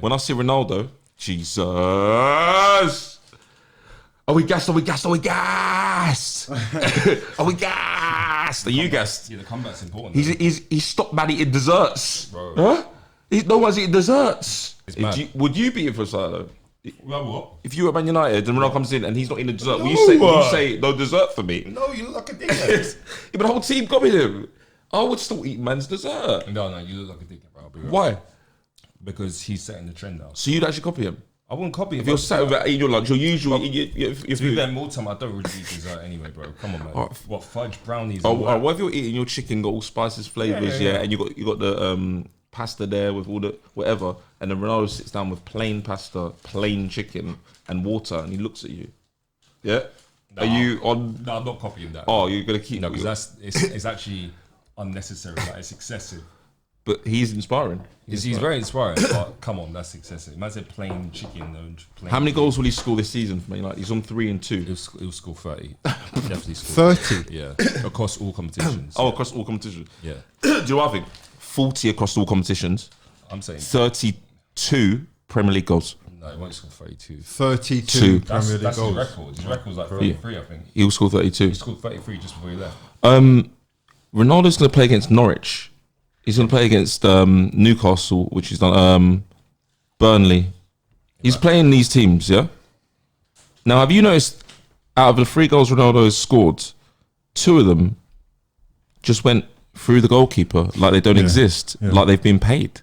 when I see Ronaldo, Jesus. Are we gassed? Are we gassed? Are we gassed? Are we gassed? Are you gassed? Yeah, the comeback's important. He's stopped man eating desserts. Bro. Huh? No one's eating desserts. Mad. Would you be in for a though? Well, what? If you were at Man United and Ronaldo comes in and he's not eating dessert, will you say no dessert for me? No, you look like a dickhead. Yeah, but the whole team copied him. I would still eat man's dessert. No, you look like a dickhead, bro. Why? Because he's setting the trend now. So you'd actually copy him? I wouldn't copy him. If you're sat over eating your lunch, your usual... To be fair, more time, I don't really eat dessert anyway, bro. Come on, man. What, fudge brownies? What if you're eating your chicken, got all spices, flavours, and you got the pasta there with all the whatever, and then Ronaldo sits down with plain pasta, plain chicken, and water, and he looks at you. Yeah? No, are you on... No, I'm not copying that. Oh, you're going to keep... No, because it's actually unnecessary. Like, it's excessive. But he's inspiring. He's very inspiring, but come on, that's excessive. Man said plain chicken. Plain How many goals will he score this season for me? Like, he's on 3 and 2. He'll score 30. Definitely score 30? Yeah, across all competitions. Across all competitions. Yeah. Do you know what I think? 40 across all competitions. I'm saying 32 Premier League goals. No, he won't score 32. 32 Premier League that's goals. his record. His record's like 33, I think. He'll score 32. He scored 33 just before he left. Ronaldo's going to play against Norwich. He's going to play against Newcastle, which is Burnley. He's playing these teams, yeah? Now, have you noticed, out of the 3 goals Ronaldo has scored, 2 of them just went through the goalkeeper like they don't exist, like they've been paid?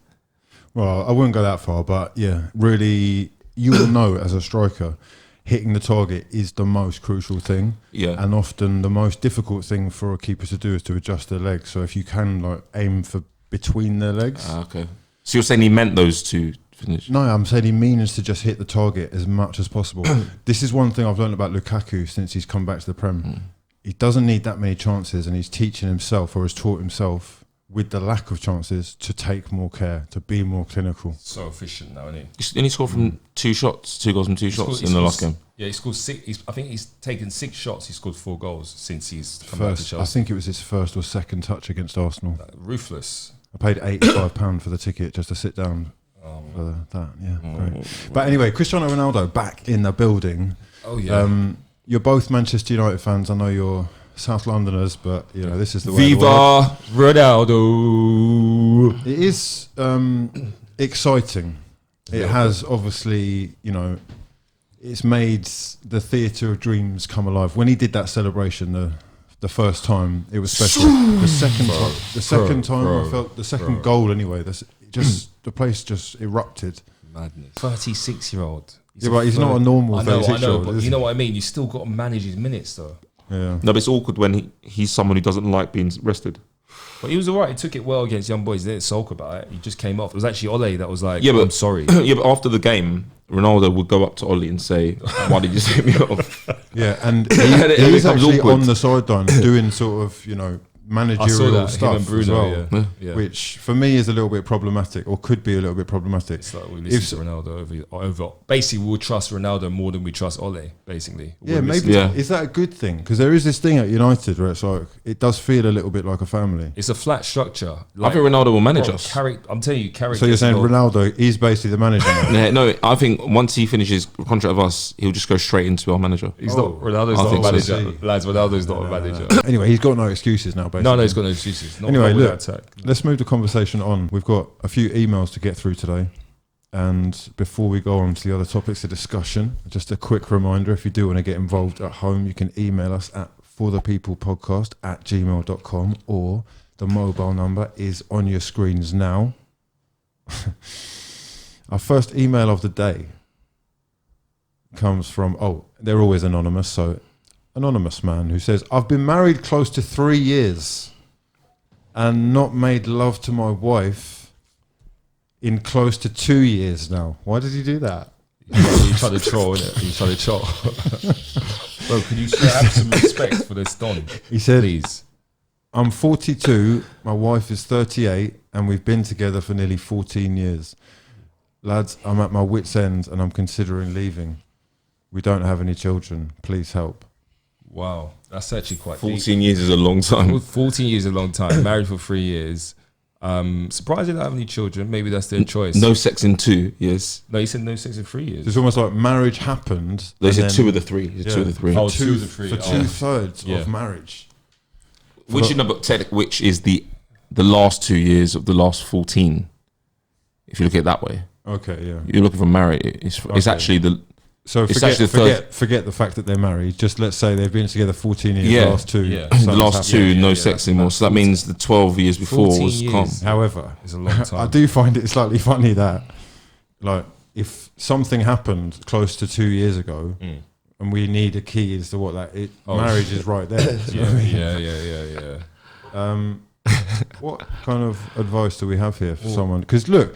Well, I wouldn't go that far, but yeah, really, you will know as a striker, hitting the target is the most crucial thing. Yeah. And often the most difficult thing for a keeper to do is to adjust their legs. So if you can like aim for between their legs. Okay. So you're saying he meant those 2 finish? No, I'm saying he means to just hit the target as much as possible. This is one thing I've learned about Lukaku since he's come back to the Prem. He doesn't need that many chances, and he's teaching himself, or has taught himself, with the lack of chances, to take more care, to be more clinical. So efficient now, isn't he? And he scored from 2 shots, 2 goals from 2 shots in the last game. Yeah, he scored 6. I think he's taken 6 shots. He scored 4 goals since he's come back to Chelsea. I think it was his first or second touch against Arsenal. Ruthless. I paid £85 for the ticket just to sit down for that. Yeah, great. But anyway, Cristiano Ronaldo back in the building. Oh yeah. You're both Manchester United fans. I know you're South Londoners, but you know this is the way. Viva Ronaldo! It is exciting. It has obviously, you know, it's made the theatre of dreams come alive. When he did that celebration, the first time, it was special. The second time, I felt the second goal anyway. The place just erupted. Madness. 36-year-old. Yeah, but he's not a normal 36-year-old. But you know what I mean? You still got to manage his minutes, though. Yeah. No, but it's awkward when he's someone who doesn't like being rested. But he was alright. He took it well against young boys. He didn't sulk about it. He just came off. It was actually Ole that was like, I'm sorry. Yeah, but after the game, Ronaldo would go up to Ole and say, why did you take me off? Yeah, and he's actually on the sideline doing sort of, you know, managerial stuff Bruno, as well, which for me is a little bit problematic, or could be a little bit problematic. It's like we listen to Ronaldo over. Basically, we'll trust Ronaldo more than we trust Ole. Basically, is that a good thing? Because there is this thing at United where it's like it does feel a little bit like a family. It's a flat structure. I think Ronaldo will manage us. I'm telling you, character. So you're saying Ronaldo is basically the manager now? Yeah, no, I think once he finishes contract with us, he'll just go straight into our manager. He's not Ronaldo's not a manager, lads. Ronaldo's not a manager. Anyway, he's got no excuses now. Basically. No, he's got no excuses. Anyway, look, let's move the conversation on. We've got a few emails to get through today. And before we go on to the other topics of discussion, just a quick reminder, if you do want to get involved at home, you can email us at forthepeoplepodcast@gmail.com, or the mobile number is on your screens now. Our first email of the day comes from, they're always anonymous, so anonymous man who says, I've been married close to 3 years and not made love to my wife in close to 2 years now. Why did he do that? You try to troll, innit? You try to troll. Bro, can you have some respect for this Don? He said, please. I'm 42, my wife is 38, and we've been together for nearly 14 years. Lads, I'm at my wit's end and I'm considering leaving. We don't have any children. Please help. Wow, that's actually quite 14 years is a long time. 14 years is a long time. Married for 3 years. Surprised they don't have any children. Maybe that's their choice. No sex in 2 years. No, he said no sex in 3 years. It's almost like marriage happened. They and said then 2 of the 3. Yeah. 2 of the 3. Oh, two, 2 of the 3. for 2/3 Yeah. of marriage. Which which is the last 2 years of the last 14. If you look at it that way, Okay, yeah. you're looking for marriage. It's actually the. So It's forget, actually the forget the fact that they're married. Just let's say they've been together 14 years. Yeah. The last 2. Yeah. something's The last happened. 2, no that's sex anymore. So that means the 12 years before 14 was calm. years. However, It's a long time. I do find it slightly funny that, like, if something happened close to 2 years ago, and we need a key as to what marriage is right there. Do you know what I mean? Yeah. What kind of advice do we have here for someone? Because look,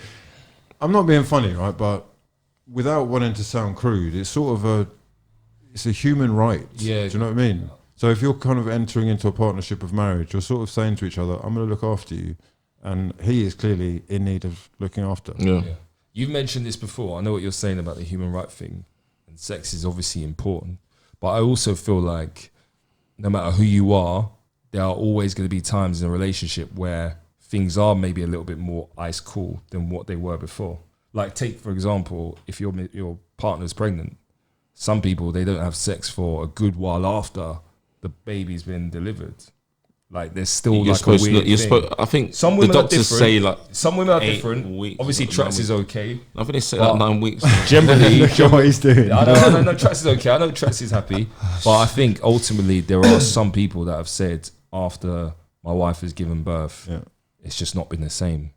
I'm not being funny, right? But without wanting to sound crude, it's sort of it's a human right. Yeah. Do you know what I mean? So if you're kind of entering into a partnership of marriage, you're sort of saying to each other, I'm going to look after you. And he is clearly in need of looking after. Yeah. Yeah. You've mentioned this before. I know what you're saying about the human right thing. And sex is obviously important. But I also feel like no matter who you are, there are always going to be times in a relationship where things are maybe a little bit more ice cool than what they were before. Like take, for example, if your partner's pregnant, some people, they don't have sex for a good while after the baby's been delivered. Like there's still You're like supposed a weird to, thing. I think Some the women are doctors different. say like Some women are 8 different. weeks, Obviously, like Trax 9 is weeks. okay. I think they say like 9 weeks. Generally, Look at what he's doing. I know Trax is okay. I know Trax is happy. But I think ultimately there are some people that have said after my wife has given birth, Yeah. it's just not been the same.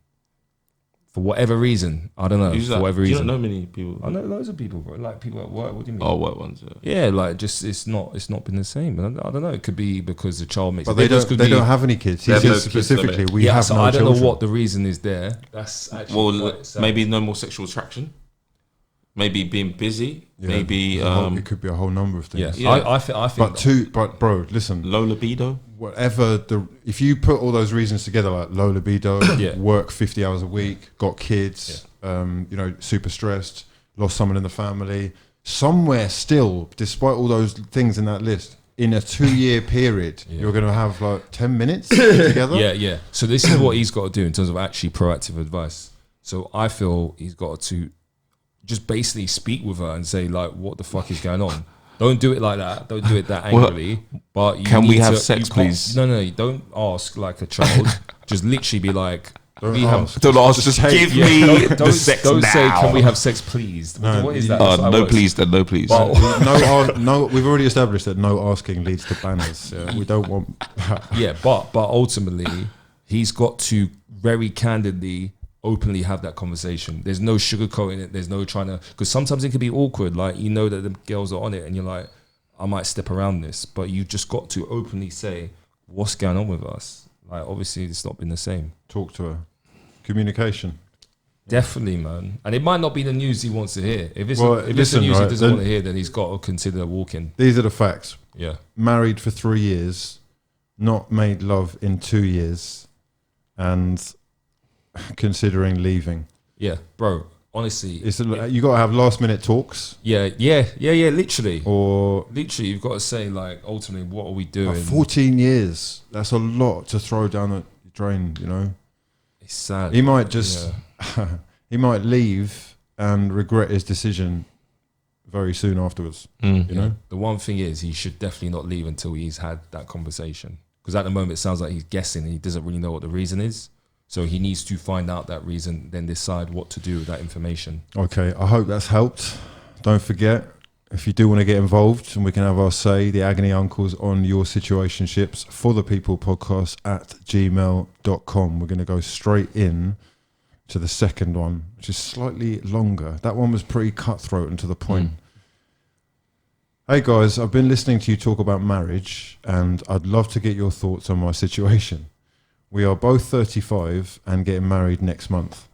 For whatever reason. I don't know. Who's For that? whatever You reason. don't know many people. I know loads of people, bro. Like people at work. What do you mean? Oh, what ones? Yeah, like just it's not been the same. I don't know. It could be because the child makes. But a they difference. don't. Could They be- don't have any kids. He They have says no kids, specifically, we Yeah, have so no I don't children. know what the reason is there. That's actually Well, quite sad. maybe no more sexual attraction. Maybe being busy. Yeah. Maybe it could be a whole number of things. Yeah, Yeah. I think. But bro, listen. low libido. Whatever if you put all those reasons together, like low libido, Yeah. work 50 hours a week, got kids, super stressed, lost someone in the family, somewhere still, despite all those things in that list, in a 2-year period, you're going to have like 10 minutes together. Yeah. So this is what he's got to do in terms of actually proactive advice. So I feel he's got to just basically speak with her and say like, what the fuck is going on? Don't do it like that. Don't do it that Well, angrily. But you can we need have to- sex, you can't- please? No, you don't ask like a child. Just literally be like, Don't we have- ask. Don't ask. Just take- give Yeah, me don't the sex don't now. say, can we have sex, please? No, What is you- that? That's how it No, works. please. Then no, please. But- No. We've already established that no asking leads to banners. Yeah, we don't want that. Yeah, but ultimately, he's got to very candidly, openly have that conversation. There's no sugarcoating it. There's no trying to, because sometimes it can be awkward. Like, you know that the girls are on it and you're like, I might step around this, but you just got to openly say, what's going on with us? Like, obviously, it's not been the same. Talk to her. Communication. Definitely, man. And it might not be the news he wants to hear. If it's, Well, if it's the listen, news right, he doesn't then- want to hear, then he's got to consider walking. These are the facts. Yeah. Married for 3 years, not made love in 2 years, and considering leaving. Yeah, bro. Honestly, You got to have last minute talks, yeah. Literally, or literally, you've got to say like, ultimately, what are we doing? 14 years. That's a lot to throw down the drain. You know, It's sad. he might just he might leave and regret his decision very soon afterwards. Mm. You know, The one thing is, he should definitely not leave until he's had that conversation. Because at the moment, it sounds like he's guessing and he doesn't really know what the reason is. So he needs to find out that reason, then decide what to do with that information. Okay, I hope that's helped. Don't forget, if you do want to get involved and we can have our say, the Agony Uncles on your situationships for the people podcast at gmail.com. We're going to go straight in to the second one, which is slightly longer. That one was pretty cutthroat and to the point. Hey guys, I've been listening to you talk about marriage and I'd love to get your thoughts on my situation. We are both 35 and getting married next month.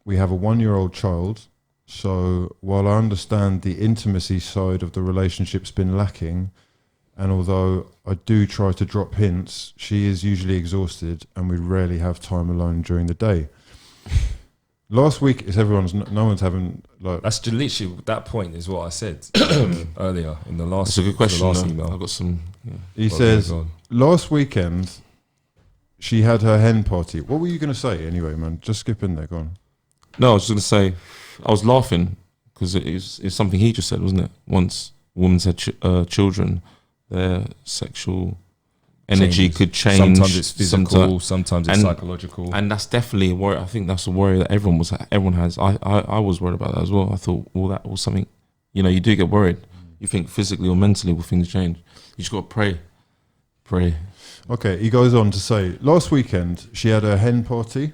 We have a 1-year-old child, so while I understand the intimacy side of the relationship's been lacking, and although I do try to drop hints, she is usually exhausted and we rarely have time alone during the day. Last week, no one's having like. That's just literally, that point is what I said earlier in the last, That's a good question. the last though. email. I've got some. Yeah. He Well, says, go on. last weekend, she had her hen party. What were you going to say anyway, man? Just skip in there, go on. No, I was just gonna say, I was laughing because it's something he just said, wasn't it? Once women's had children, their sexual energy Changes. could change. Sometimes it's physical, sometimes it's psychological. And that's definitely a worry. I think that's a worry that everyone has. I was worried about that as well. I thought, well, that was something, you do get worried. You think physically or mentally will things change. You just got to pray. Okay, he goes on to say, last weekend she had her hen party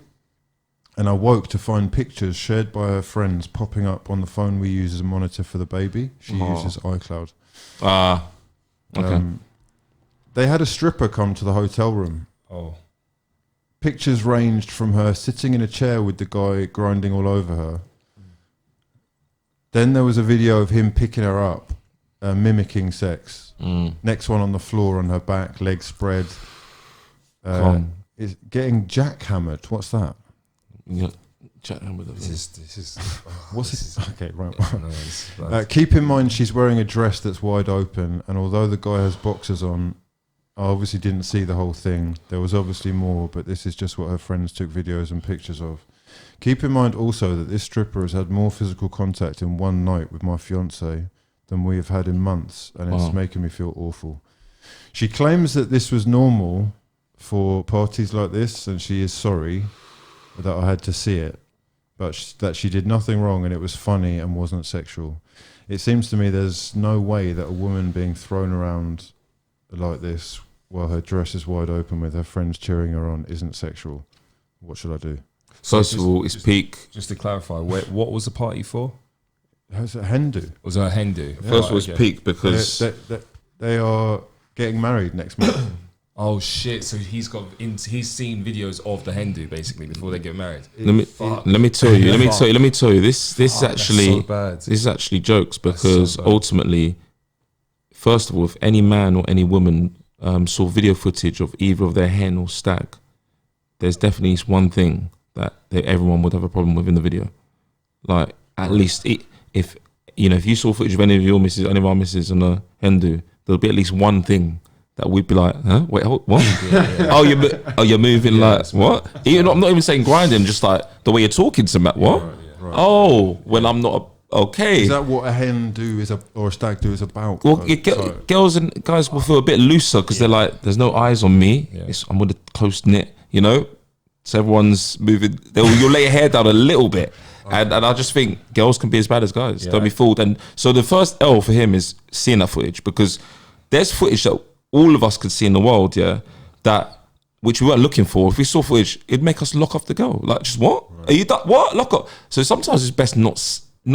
and I woke to find pictures shared by her friends popping up on the phone we use as a monitor for the baby. She uses iCloud. Okay. They had a stripper come to the hotel room. Oh. Pictures ranged from her sitting in a chair with the guy grinding all over her. Then there was a video of him picking her up, mimicking sex. Next one on the floor on her back, legs spread. Is getting jackhammered. What's that? Yeah, jackhammered. This is What's it? Okay, right. Nice. Keep in mind she's wearing a dress that's wide open, and although the guy has boxers on, I obviously didn't see the whole thing. There was obviously more, but this is just what her friends took videos and pictures of. Keep in mind also that this stripper has had more physical contact in one night with my fiance than we have had in months, and it's making me feel awful. She claims that this was normal for parties like this, and she is sorry that I had to see it, but that she did nothing wrong and it was funny and wasn't sexual. It seems to me there's no way that a woman being thrown around like this while her dress is wide open with her friends cheering her on isn't sexual. What should I do? First of all, it's peak. Just to clarify, what was the party for? How's it hen do? Was it a hen do? First of all, it's peak because they are getting married next month. Oh shit! So he's seen videos of the hen do basically before they get married. let me tell you. This is actually so bad. This is actually jokes because ultimately, first of all, if any man or any woman saw video footage of either of their hen or stag, there's definitely one thing that everyone would have a problem with in the video. Like at least if you saw footage of any of our misses on a hen do, there'll be at least one thing that we'd be like, huh? Wait, what? Oh, you're moving like what? I'm not even saying grinding, just like the way you're talking to Matt. What? Right. Oh, when I'm not okay. Is that what a hen do or a stag do is about? Well, girls and guys will feel a bit looser because they're like, there's no eyes on me. Yeah. I'm with a close knit, So everyone's moving. You'll lay your hair down a little bit. And I just think girls can be as bad as guys. Don't be fooled. And so the first L for him is seeing that footage because there's footage that all of us could see in the world, that which we weren't looking for. If we saw footage, it'd make us lock off the girl. Like, just what? Right. Are you done? What? Lock up. So sometimes it's best not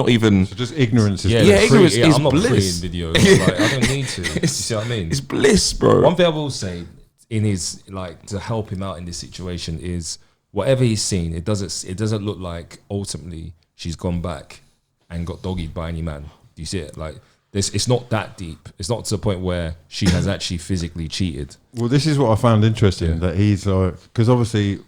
even. So just ignorance is ignorance is I'm not bliss. Videos. Like, I don't need to. You see what I mean? It's bliss, bro. One thing I will say in his to help him out in this situation is whatever he's seen, it doesn't look like ultimately she's gone back and got doggied by any man. Do you see it? Like. It's not that deep. It's not to the point where she has actually physically cheated. Well, this is what I found interesting, that he's like, because obviously,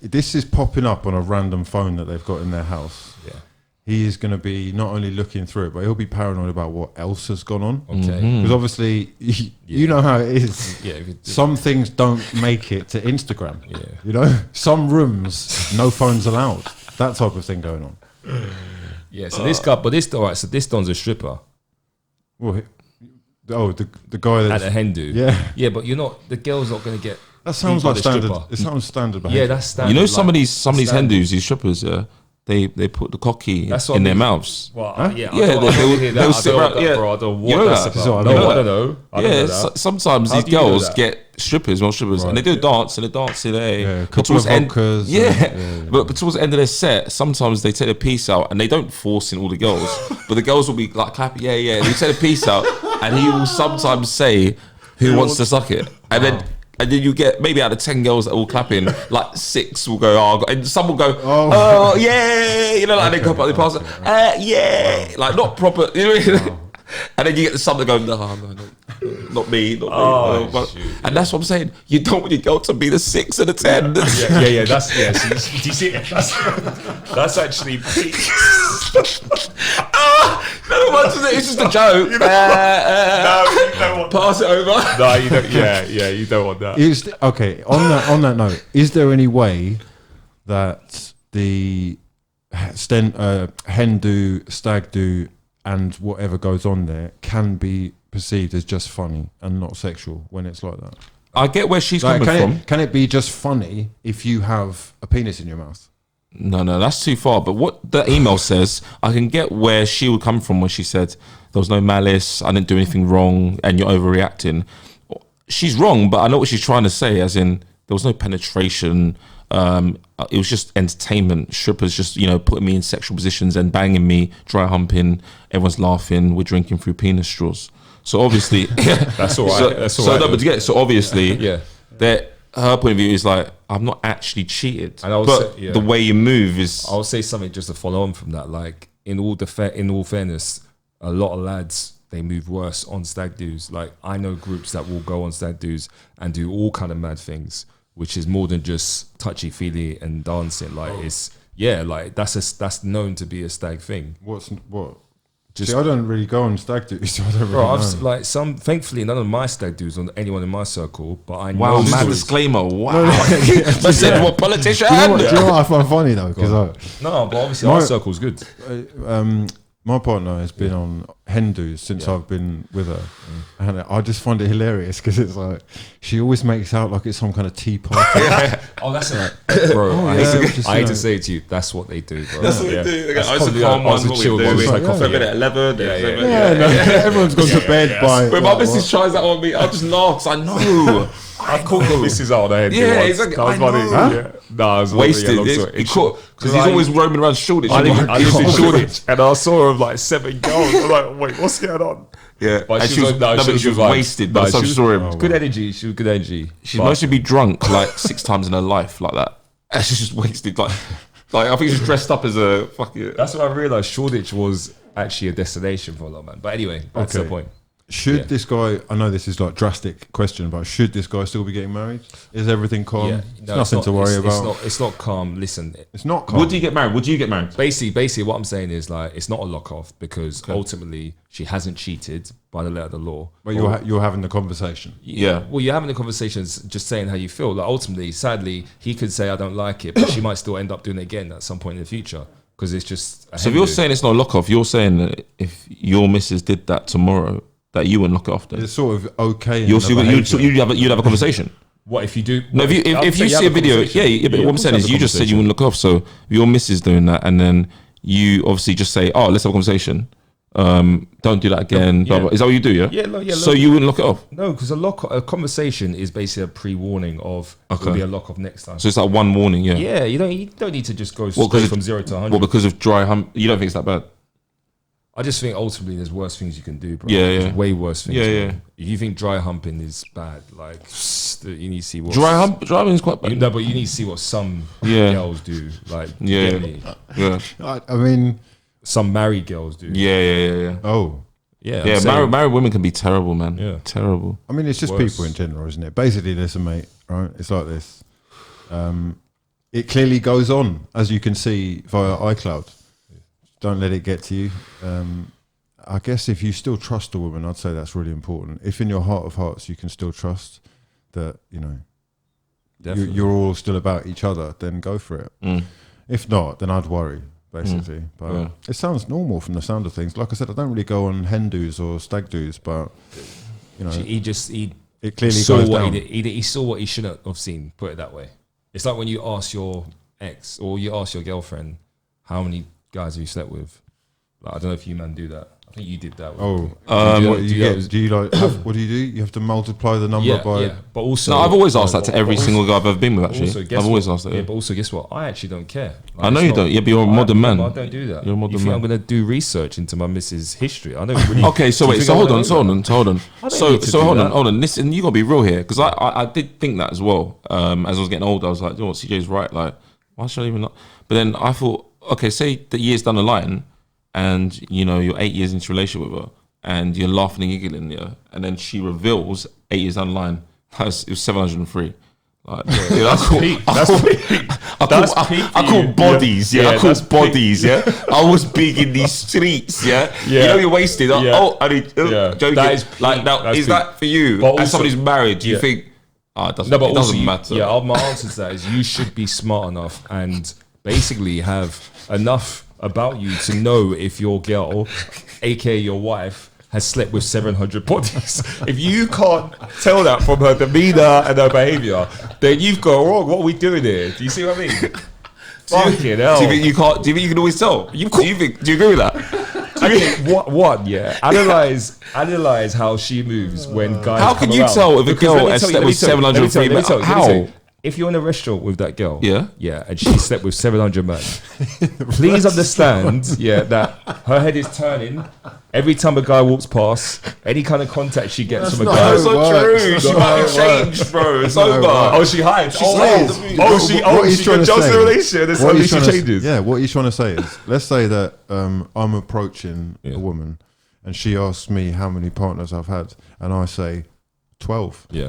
this is popping up on a random phone that they've got in their house. Yeah. He is going to be not only looking through it, but he'll be paranoid about what else has gone on. Okay. Because obviously, you know how it is. Yeah. Some things don't make it to Instagram. Yeah. Some rooms, no phones allowed. That type of thing going on. Yeah, so this guy, so this Don's a stripper. Well, the guy that's at a hen do. Yeah, but the girl's not going to get. That sounds like standard. It sounds standard behavior. Yeah, that's standard. Some of these hen dos, these strippers, they put the cocky in their mouths. Well, they'll sit around. Bro, I don't know what that's about. No, I don't know. Sometimes these girls get strippers, and they do a dance, and they dance in a couple of vodkas. But towards the end of their set, sometimes they take a piece out, and they don't force in all the girls, but the girls will be like clapping, They take a piece out, and he will sometimes say, "Who wants to suck it?" And then you get maybe out of 10 girls that are all clapping, like 6 will go, and some will go, oh yeah, like they go up, they pass it, yeah, like not proper, And then you get some that go, no. not me. Oh, shoot. And that's what I'm saying. You don't want your girl to be the 6 and the 10. Yeah. That's So do you see? That's actually peak. No, it's just a joke. No, you don't want Pass it over. No, you don't. Yeah, you don't want that. Okay, on that note, is there any way that the hen do, stag do, and whatever goes on there can be perceived as just funny and not sexual when it's like that? I get where she's coming from. Can it be just funny if you have a penis in your mouth? No, that's too far. But what the email says, I can get where she would come from when she said there was no malice, I didn't do anything wrong, and you're overreacting. She's wrong, but I know what she's trying to say, as in there was no penetration. It was just entertainment. Strippers just, putting me in sexual positions and banging me, dry humping. Everyone's laughing. We're drinking through penis straws. So obviously, that's all right. So obviously, yeah, that her point of view is like, I'm not actually cheated. And the way you move is. I'll say something just to follow on from that. Like in all fairness, a lot of lads, they move worse on stag do's. Like I know groups that will go on stag do's and do all kind of mad things, which is more than just touchy feely and dancing. Like that's known to be a stag thing. What? Just, see, I don't really go on stag do's, so I don't really know. Thankfully, none of my stag do's on anyone in my circle, but I know. Wow, mad stories. disclaimer. Wow. I said, what politician? Do you know what I find funny though? Because no, but obviously our circle's good. My partner has been on hen do's since I've been with her, and I just find it hilarious because it's like she always makes out like it's some kind of tea party. Oh, that's it, bro. I hate to say it to you, that's what they do, bro. That's what they do. I used to calm one, what we do. We have a bit at 11. Everyone's gone to bed by. When my missus tries that on me, I'll just laugh because I know. I caught the missus out on the head. Yeah, exactly. That was funny. Huh? Nah, I was wasted. Because he's always roaming around Shoreditch. I live in Shoreditch, and I saw her with like 7 girls. I'm like, wait, what's going on? Yeah, but she was wasted. But I saw him. Good energy. She was good energy. She's mostly be drunk like 6 times in her life, like that. And she's just wasted. Like I think she's dressed up as a fucking. That's when I realised Shoreditch was actually a destination for a lot, man. But anyway, back to the point. Should this guy, I know this is like drastic question, but should this guy still be getting married? Is everything calm? Yeah. No, nothing to worry about. It's not calm. Listen, it's not calm. Would you get married? Basically, what I'm saying is like it's not a lock off because ultimately she hasn't cheated by the letter of the law. But you're having the conversation. Yeah. Well, you're having the conversations, just saying how you feel. Like ultimately, sadly, he could say I don't like it, but she might still end up doing it again at some point in the future because it's just. So if you're saying it's not a lock off, you're saying that if your missus did that tomorrow, that you wouldn't lock it off then? It's sort of okay. You'd have a conversation. What if you do? No, if you see a video, but what I'm saying is you just said you wouldn't look off. So your missus doing that, and then you obviously just say, "Oh, let's have a conversation. Don't do that again." Blah, blah. Is that what you do? Yeah. Yeah. So you wouldn't lock it off? No, because a conversation is basically a pre-warning of it'll be a lock off next time. So it's like one warning. Yeah. Yeah. You don't need to just go straight from 0 to 100. Well, because of dry hump, you don't think it's that bad? I just think ultimately there's worse things you can do, bro. Yeah. There's way worse things. Yeah. If you think dry humping is bad, like you need to see what dry humping is quite bad. No, but you need to see what some girls do. Like, yeah. I mean, some married girls do. Yeah. Oh. Yeah. Married women can be terrible, man. Yeah. Terrible. I mean, it's just people in general, isn't it? Basically, listen, mate, right? It's like this. It clearly goes on, as you can see via iCloud. Don't let it get to you. I guess if you still trust a woman, I'd say that's really important. If in your heart of hearts you can still trust that, you're all still about each other, then go for it. If not, then I'd worry, basically. But it sounds normal from the sound of things. Like I said, I don't really go on hen do's or stag do's, but it clearly goes down. He saw what he shouldn't have seen. Put it that way. It's like when you ask your ex or you ask your girlfriend how many guys have you slept with? Like, I don't know if you man do that. I think you did that. What do you do? You have to multiply the number by. Yeah, but also, no, I've always asked that to every single guy I've ever been with. Actually, I've always asked that. Yeah, but also, guess what? I actually don't care. Like, I know you don't. Yeah, but you're a modern man. I don't do that. You're a modern man. I'm going to do research into my missus' history. I don't really. Okay, so wait. So hold on. So hold on. Listen, you got to be real here because I did think that as well. As I was getting older, I was like, CJ's right. Like, why should I even not? But then I thought, okay, say the years down the line, and you're 8 years into a relationship with her, and you're laughing and giggling, yeah, and then she reveals 8 years online, it was 703. Like, yeah, I call bodies, yeah. I call bodies, yeah. I was big in these streets, yeah. You know you're wasted. Oh, I need. Joking. That is like now. Is that for you? But as somebody who's married, do you think? Oh, it doesn't matter. Yeah, my answer to that is you should be smart enough and basically have enough about you to know if your girl, aka your wife, has slept with 700 bodies. If you can't tell that from her demeanor and her behavior, then you've got wrong. What are we doing here? Do you see what I mean? Fucking hell. Do you think you can't? Do you think you can always tell? Do you agree with that? What? Yeah. Analyze how she moves when guys. How can you tell if a girl has slept with 703 men? How? If you're in a restaurant with that girl, yeah, and she slept with 700 men, please understand, that her head is turning every time a guy walks past. Any kind of contact she gets from a guy, that's not true. She might have changed, bro. It's over. Oh, she hides. She adjusts the relationship. That's how she changes. Yeah, what he's trying to say is, let's say that I'm approaching a woman, and she asks me how many partners I've had, and I say 12. Yeah.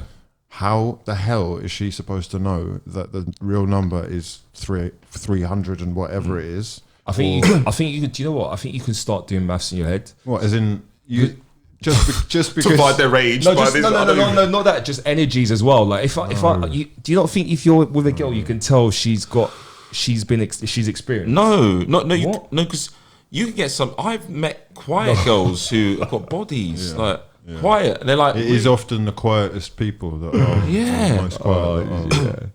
How the hell is she supposed to know that the real number is 300 and whatever it is? I think you could. Do you know what? I think you can start doing maths in your head. What, as in you just because divide their age? No, not that. Just energies as well. Like do you not think if you're with a girl, you can tell she's experienced? No, because you can get some. I've met quiet girls who have got bodies like. Yeah. Quiet. They're like, it is often the quietest people that are the most quiet.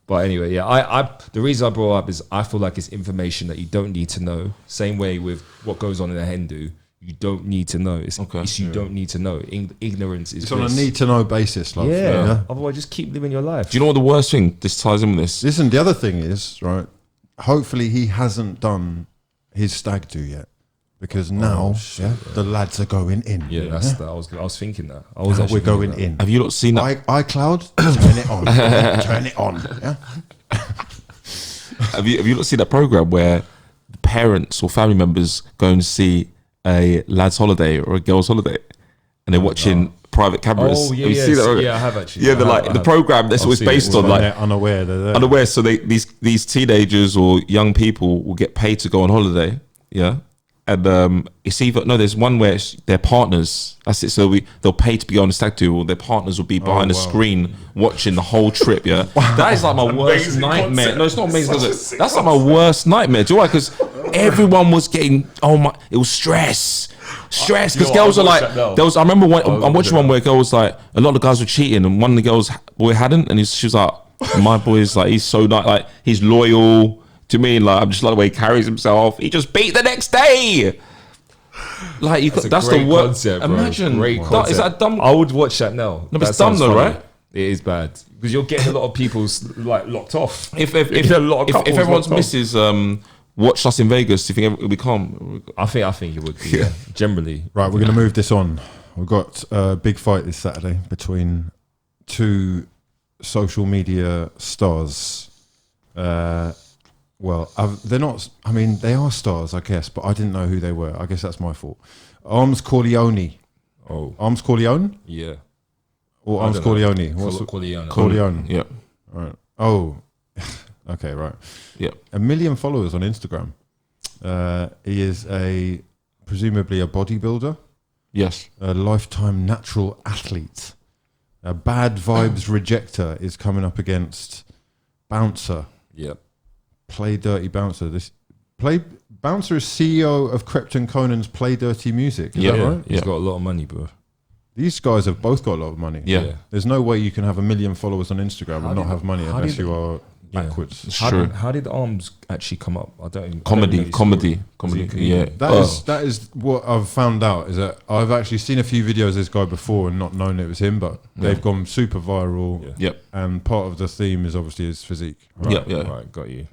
But anyway, I the reason I brought up is I feel like it's information that you don't need to know. Same way with what goes on in a Hindu, you don't need to know. It's you don't need to know. Ignorance is. It's on a need to know basis, love. Yeah. Otherwise, just keep living your life. Do you know what the worst thing? This ties in with this. Listen, the other thing is right. Hopefully, he hasn't done his stag do yet. Because now the lads are going in. Yeah, that's that. I was thinking that. We're going in. Have you not seen that? iCloud, turn it on. Turn it on. Yeah. Have you not seen that program where the parents or family members go and see a lad's holiday or a girl's holiday, and they're watching private cameras? Oh yeah, have you seen that? Yeah, I have actually. Yeah, the program that's always based on like unaware. So these teenagers or young people will get paid to go on holiday. Yeah. And it's either there's one where their partners. That's it. So they'll pay to be on the stag do, or their partners will be behind the screen watching the whole trip. Yeah, that is like my worst nightmare. Concept. No, it's not amazing. That's like my worst nightmare. Do you know why? Because everyone was getting it was stress because girls are like there was. I remember I'm watching one where girls like a lot of guys were cheating, and one of the girls boy hadn't, and she was like, my boy's like he's so nice, like he's loyal. To me, like I'm just like the way he carries himself. He just beat the next day. Like that's the worst. Imagine, great concept. Is that dumb? I would watch that now. No, but it's dumb though, right? It is bad because you're getting a lot of people like locked off. If everyone's misses watched us in Vegas, do you think it would be calm? I think it would be. Yeah, generally. Right, we're going to move this on. We've got a big fight this Saturday between two social media stars. Well, they're not. I mean, they are stars, I guess, but I didn't know who they were. I guess that's my fault. Arms Corleone. Oh, Arms Corleone. Yeah. Or Arms Corleone. What's Corleone? Corleone. Yeah. Right. Oh. Okay. Right. Yeah. 1 million followers on Instagram. He is presumably a bodybuilder. Yes. A lifetime natural athlete. A bad vibes rejector is coming up against Bouncer. Yep. Play Dirty Bouncer. Bouncer is CEO of Krypton Conan's Play Dirty Music. Is that right? He's got a lot of money, bro. These guys have both got a lot of money. Yeah. There's no way you can have 1 million followers on Instagram and not have money unless you are backwards. It's true. How did Arms actually come up? I don't. Comedy. Yeah. That is what I've found out is that I've actually seen a few videos of this guy before and not known it was him, but they've gone super viral. Yeah. Yep. And part of the theme is obviously his physique. Right. Yeah. Right. Got you.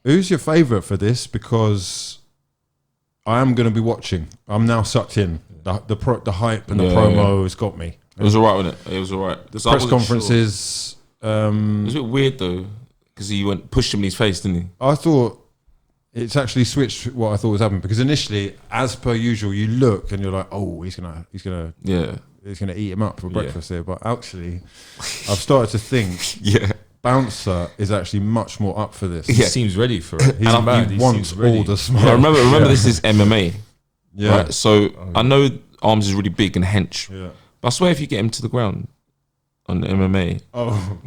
Who's your favourite for this? Because I am going to be watching. I'm now sucked in. The hype and the promo has got me. It was alright, wasn't it? It was alright. The press conferences. It was a bit weird though, because he pushed him in his face, didn't he? I thought it's actually switched what I thought was happening, because initially, as per usual, you look and you're like, oh, he's gonna eat him up for breakfast here. But actually, I've started to think, Bouncer is actually much more up for this. He seems ready for it. He wants all the smoke. Yeah, remember, this is MMA. Yeah. Right? So I know Arms is really big and hench. Yeah. But I swear, if you get him to the ground on the MMA,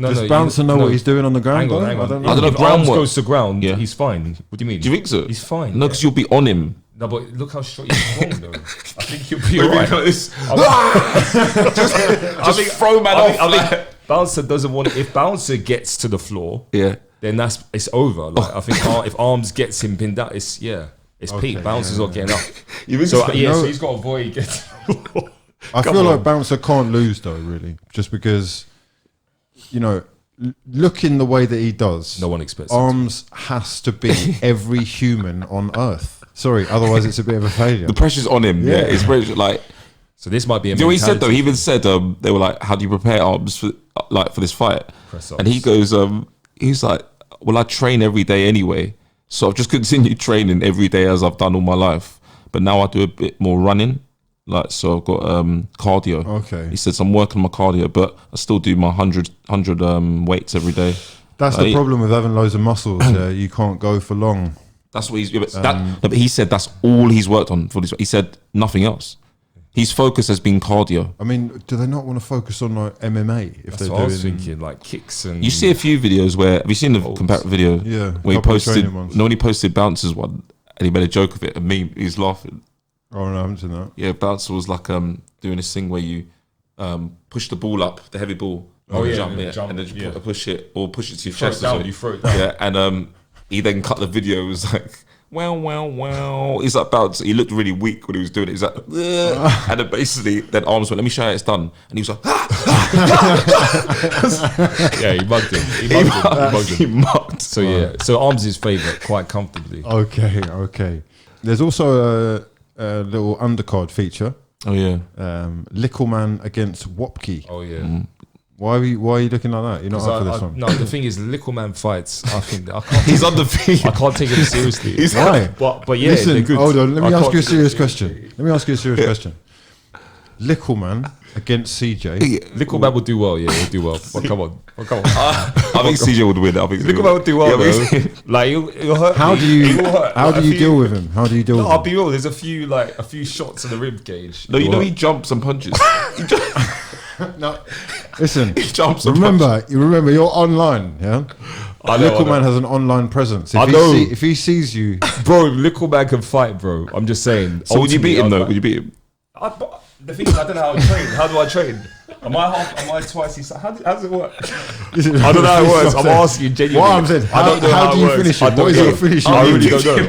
does Bouncer know what he's doing on the ground? Hang on. I don't know. I don't know. If Arms goes to ground, Yeah. he's fine. What do you mean? do you think so? He's fine. No, because you'll be on him. No, but look how strong though. I think you'll be alright. Just throw man off. I think Bouncer doesn't want it. If Bouncer gets to the floor, then it's over. Like I think if Arms gets him pinned out, it's peak. Bouncer's not getting up. So he's got to avoid getting to the floor. I feel like Bouncer can't lose though, really, just because, looking the way that he does, no one expects Arms has to be every human on Earth. Sorry, otherwise it's a bit of a failure. The pressure's on him. Yeah, it's pressure, like. So this might be. You know what he said though? He even said they were like, "How do you prepare Arms for this fight?" And he goes, he's like, "Well, I train every day anyway, so I've just continued training every day as I've done all my life, but now I do a bit more running." Like, so I've got cardio. Okay. He says I'm working my cardio, but I still do my 100 weights every day. That's the problem with having loads of muscles. You can't go for long. That's what he's. But he said that's all he's worked on for this. He said nothing else. His focus has been cardio. I mean, do they not want to focus on like MMA? If that's what I was thinking, like kicks and. You see a few videos where have you seen the comparative video? Yeah. Where he posted. No, when he posted Bouncer's one, and he made a joke of it, and me, he's laughing. Oh no, I haven't seen that. Yeah, Bouncer was like doing this thing where you push the ball up, the heavy ball. Jump, and then you push it to your chest. You throw it down. Yeah, and he then cut the video. It was like, wow. He's like Bouncer. He looked really weak when he was doing it. He's like, ugh. And then basically, then Arms went, "Let me show you how it's done." And he was like, yeah, he mugged him. He mugged. So Arms is favourite quite comfortably. Okay. There's also a little undercard feature. Oh yeah. Lickle Man against Wopke. Oh yeah. Why are you looking like that? You're not up for this one. No, the thing is, Lickle Man fights. I think I can't. He's undefeated. I can't take him seriously. Why? But yeah, listen. they're good. Hold on. Let me ask you a serious question. Lickle Man against CJ. Lickle Man would do well. Yeah, he'll do well. But come on. I think CJ would win. I think Lickle Man would do well, bro. Like he'll hurt. How do you deal with him? How do you deal with him? I'll be real. There's a few shots in the rib cage. No, he jumps and punches. No, listen. He jumps. Remember, you're online. Yeah, Lickle Man has an online presence. If he sees you, bro, Lickle Man can fight, bro. I'm just saying. So would you beat him though? Would you beat him? The thing is, I don't know how I train. How do I train? Am I twice his size? How does it work? I don't know how it works. I'm asking genuinely. What I'm saying, how do you finish it? What is your finisher? I really don't know.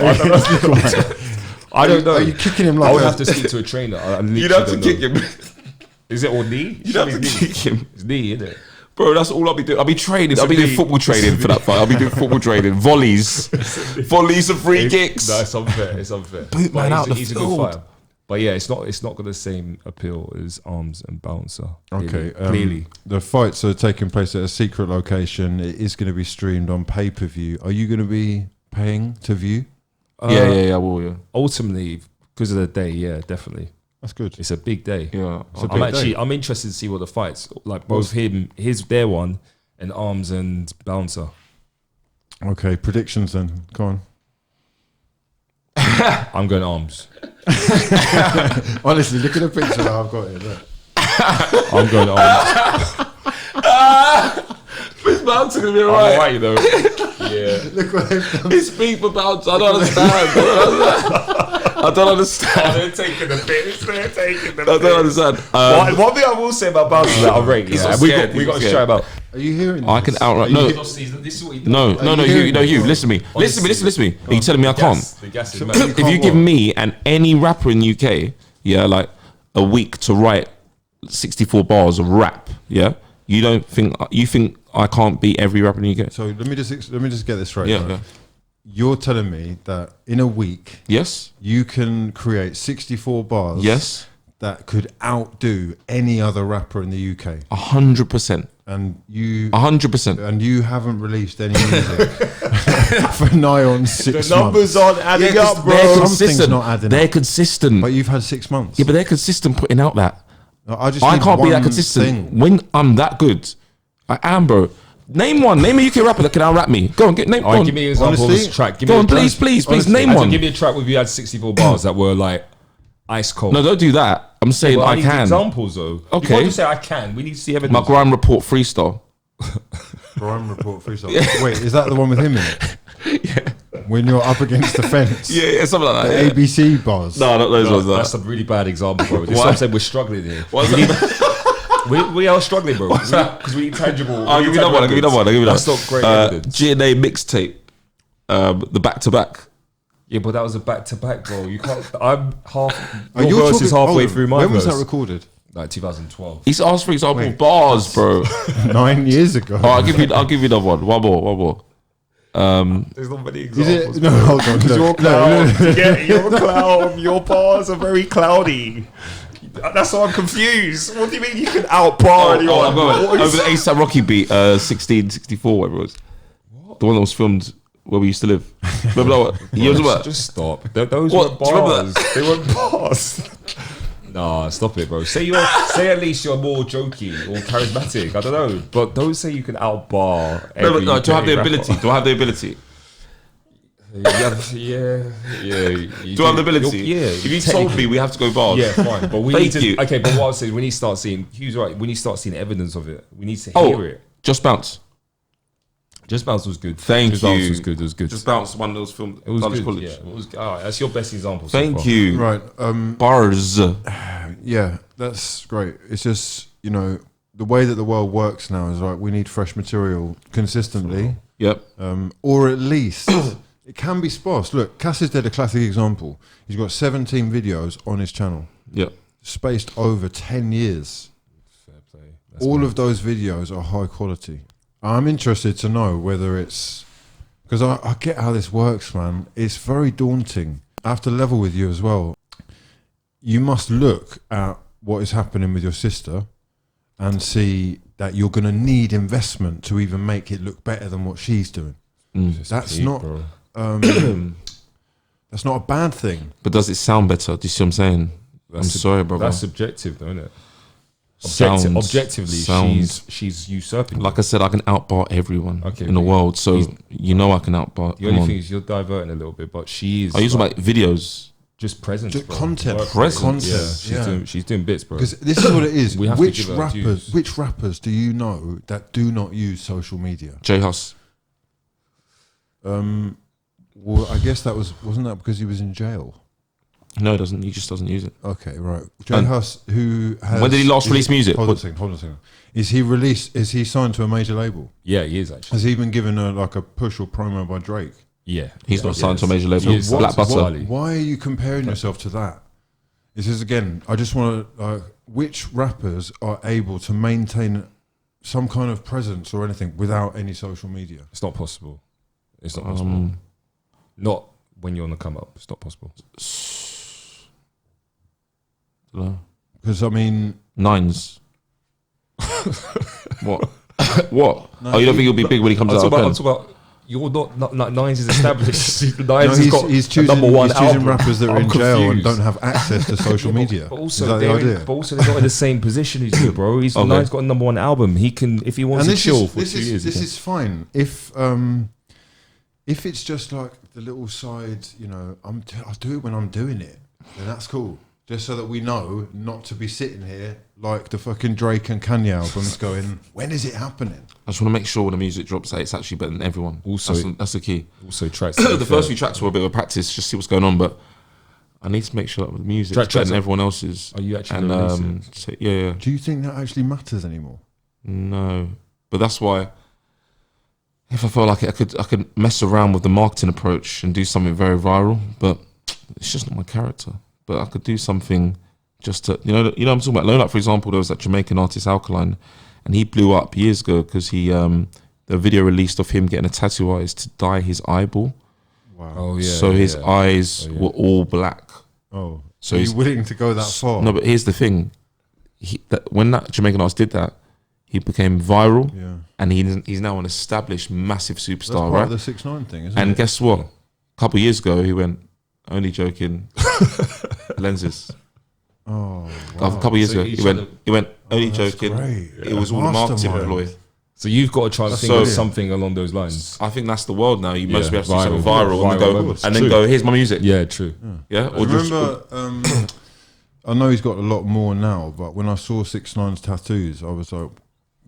I don't know. Are you kicking him like I would have to speak to a trainer. You'd have to kick him. Is it all knee? You'd have to kick him. It's knee, isn't it? Bro, that's all I'll be doing. I'll be training. I'll be doing football training for that fight. I'll be doing football training. Volleys and free kicks. No, it's unfair. Boot man out the he's field. A good fighter. But yeah, it's not got the same appeal as Arms and Bouncer. Okay, clearly. The fights are taking place at a secret location. It is going to be streamed on pay-per-view. Are you going to be paying to view? Yeah, I will. Yeah. Ultimately, because of the day, yeah, definitely. That's good. It's a big day. Yeah, I'm interested to see what the fights like. Both their one, and Arms and Bouncer. Okay, predictions then. Go on. I'm going Arms. Honestly, look at the picture that I've got here. Look. I'm going Arms. This Bouncer gonna be alright. I'm alright, you know. Yeah. Look what they've done. His feet for Bouncer. I don't understand. I don't understand. They're taking the piss. I don't understand. One thing I will say about Bouncer that I rate. Yeah, we got to shout about. Are you hearing this? I can outright. No, Hugh. Listen to me. Listen to me. Are you telling me I can't? The gas is If you give me and any rapper in the UK, like a week to write 64 bars of rap, you think I can't beat every rapper in the UK? So let me just get this right. Yeah. You're telling me that in a week, yes, you can create 64 bars, yes, that could outdo any other rapper in the UK. 100%. And you 100%. And you haven't released any music. for nigh on 6 The numbers months. aren't adding Yeah, up, 'cause bro. they're Something's consistent. not adding They're up. consistent. But you've had 6 months. Yeah, but they're consistent putting out that. I just I need can't be that one consistent thing. when I'm that good. I am, bro. Name one. Name a UK rapper that can out-rap me. Go on, name. All Go right, on, give me an example of Honestly, this track. Give go me on, a track. please, honestly, name Anton, one. give me a track where you had 64 bars that were like ice cold. No, don't do that. I'm saying Well, I need can. examples though. You Okay. can't just say I can. We need to see evidence. My grime report freestyle. Grime Report freestyle. Wait, is that the one with him in it? Yeah. When you're up against the fence. Yeah, something like The that. Yeah. ABC bars. No, not those No, ones. that's a really bad example, bro. This is Why? what I'm saying. We're struggling here. What's that? We are struggling, bro. Because we need tangible. I'll give you that one. I'll give you that one. I'll give you that. That's not great evidence. GNA mixtape. The back-to-back. Yeah, but that was a back-to-back, bro. You can't. I'm half. Are Your you verse is talking- halfway hold on, through my When verse. was that recorded? Like 2012. He's asked for example Wait, bars, bro. 9 years ago. Oh, I'll give you another one. One more. There's not many Is examples. it? No, hold on. You're a No, clown. no. Yeah, you're a clown. Your bars are very cloudy. That's why I'm confused. What do you mean you can outbar anyone? I'm going What is- over the ASAP Rocky beat, 1664, whatever it was. The one that was filmed where we used to live. Remember that one? Years ago. Just stop. Those What? were Do you remember bars. They weren't bars. Nah, stop it, bro. Say at least you're more jokey or charismatic. I don't know, but don't say you can outbar. No, Every do I have the UK ability? rapper. Do I have the ability? Yeah. Do I have the ability? Yeah. If you told me we have to go bars. Yeah, fine. But we Thank need to. you. Okay, but what I'm saying, we need to start seeing. Hugh's right. We need to start seeing evidence of it. We need to Oh, hear it. Just Bounce. Just Bounce was good. Thank Just Bounce you. was good. It was good. Just Bounce, one that was filmed It was College good. College. Yeah, it was. All right, that's your best example. so Thank far. you. Right. Bars. Yeah, that's great. It's just, the way that the world works now is like we need fresh material consistently, Yep. or at least it can be sparse. Look, Cass is dead, a classic example. He's got 17 videos on his channel, Yep. spaced over 10 years. Fair play. That's All good. of those videos are high quality. I'm interested to know whether it's because I get how this works, man. It's very daunting. I have to level with you as well. You must look at what is happening with your sister and see that you're going to need investment to even make it look better than what she's doing. It's That's peak, not bro. that's not a bad thing. But does it sound better? Do you see what I'm saying? I'm sorry, brother. That's subjective, though, isn't it? Sounds- Objectively, sounds- she's usurping. Like I said, I can outbar everyone Okay, in the but world. So he's- I can outbar. the Come only on. thing is you're diverting a little bit, but she is. Are you talking about videos? just presence, Just bro. content. Work Presence. Yeah, Yeah. she's doing bits, bro. Because this is what it is. We have to which give her dues. rappers do you know that do not use social media? J Hus. Well, I guess wasn't that because he was in jail? No, it doesn't. He just doesn't use it. Okay, right. J And Hus, who has when did he last is release music? Hold on a What- second. Hold on a second. Is he signed to a major label? Yeah, he is actually. Has he been given a push or promo by Drake? Yeah, He's not signed to a major label. He is Black signed to Butter. Wiley. Why are you comparing yourself to that? This is again. I just want to. Which rappers are able to maintain some kind of presence or anything without any social media? It's not possible. It's not possible. Not when you're on the come up. It's not possible. Because I mean, Nines. What? What? Oh, you don't think he'll be big when he comes I'm out? talking, of about, I'm pen? talking about. You're not Nines is established. no, Nines has got he's a choosing, number one he's choosing album. rappers that are I'm in jail and confused. don't have access to social media. But also, is that the they're idea? but also they're not in the same position as you, bro. He's Okay. Nines got a number one album. He can, if he wants to chill for 2 years. he This can. is fine. If it's just like the little side, I'll do it when I'm doing it, then that's cool. Just so that we know not to be sitting here like the fucking Drake and Kanye albums going, when is it happening? I just want to make sure when the music drops that it's actually better than everyone. Also- that's the key. Also, tracks. The first few tracks were a bit of a practice, just see what's going on, but I need to make sure that the music is better Tracks than are- everyone else's. Are you actually And gonna release it? so, yeah, Do you think that actually matters anymore? no, but that's why. If I felt like it, I could mess around with the marketing approach and do something very viral, but it's just not my character. But I could do something just to, what I'm talking about. Like, for example, there was that Jamaican artist Alkaline, and he blew up years ago because the video released of him getting a tattoo artist to dye his eyeball. Wow. Oh yeah. So his yeah. eyes Oh, yeah. were all black. Oh, So are he's you willing to go that far? No, but here's the thing: when that Jamaican artist did that, he became viral, Yeah. and he's now an established massive That's superstar, part right? of the 6ix9ine thing, isn't And it? guess what? A couple of years ago, he went, only joking, lenses. Oh, A wow. couple of years So ago, he's he went, only that's joking. great. It was all a marketing Mastermind. ploy. So you've got to try and That's think of so- something along those lines. I think that's the world now. You must be Yeah, able to do something viral. viral, and then Viral, go, of and then course. go, here's my music. Yeah, true. Yeah? I remember, I know he's got a lot more now, but when I saw 6ix9ine's tattoos, I was like,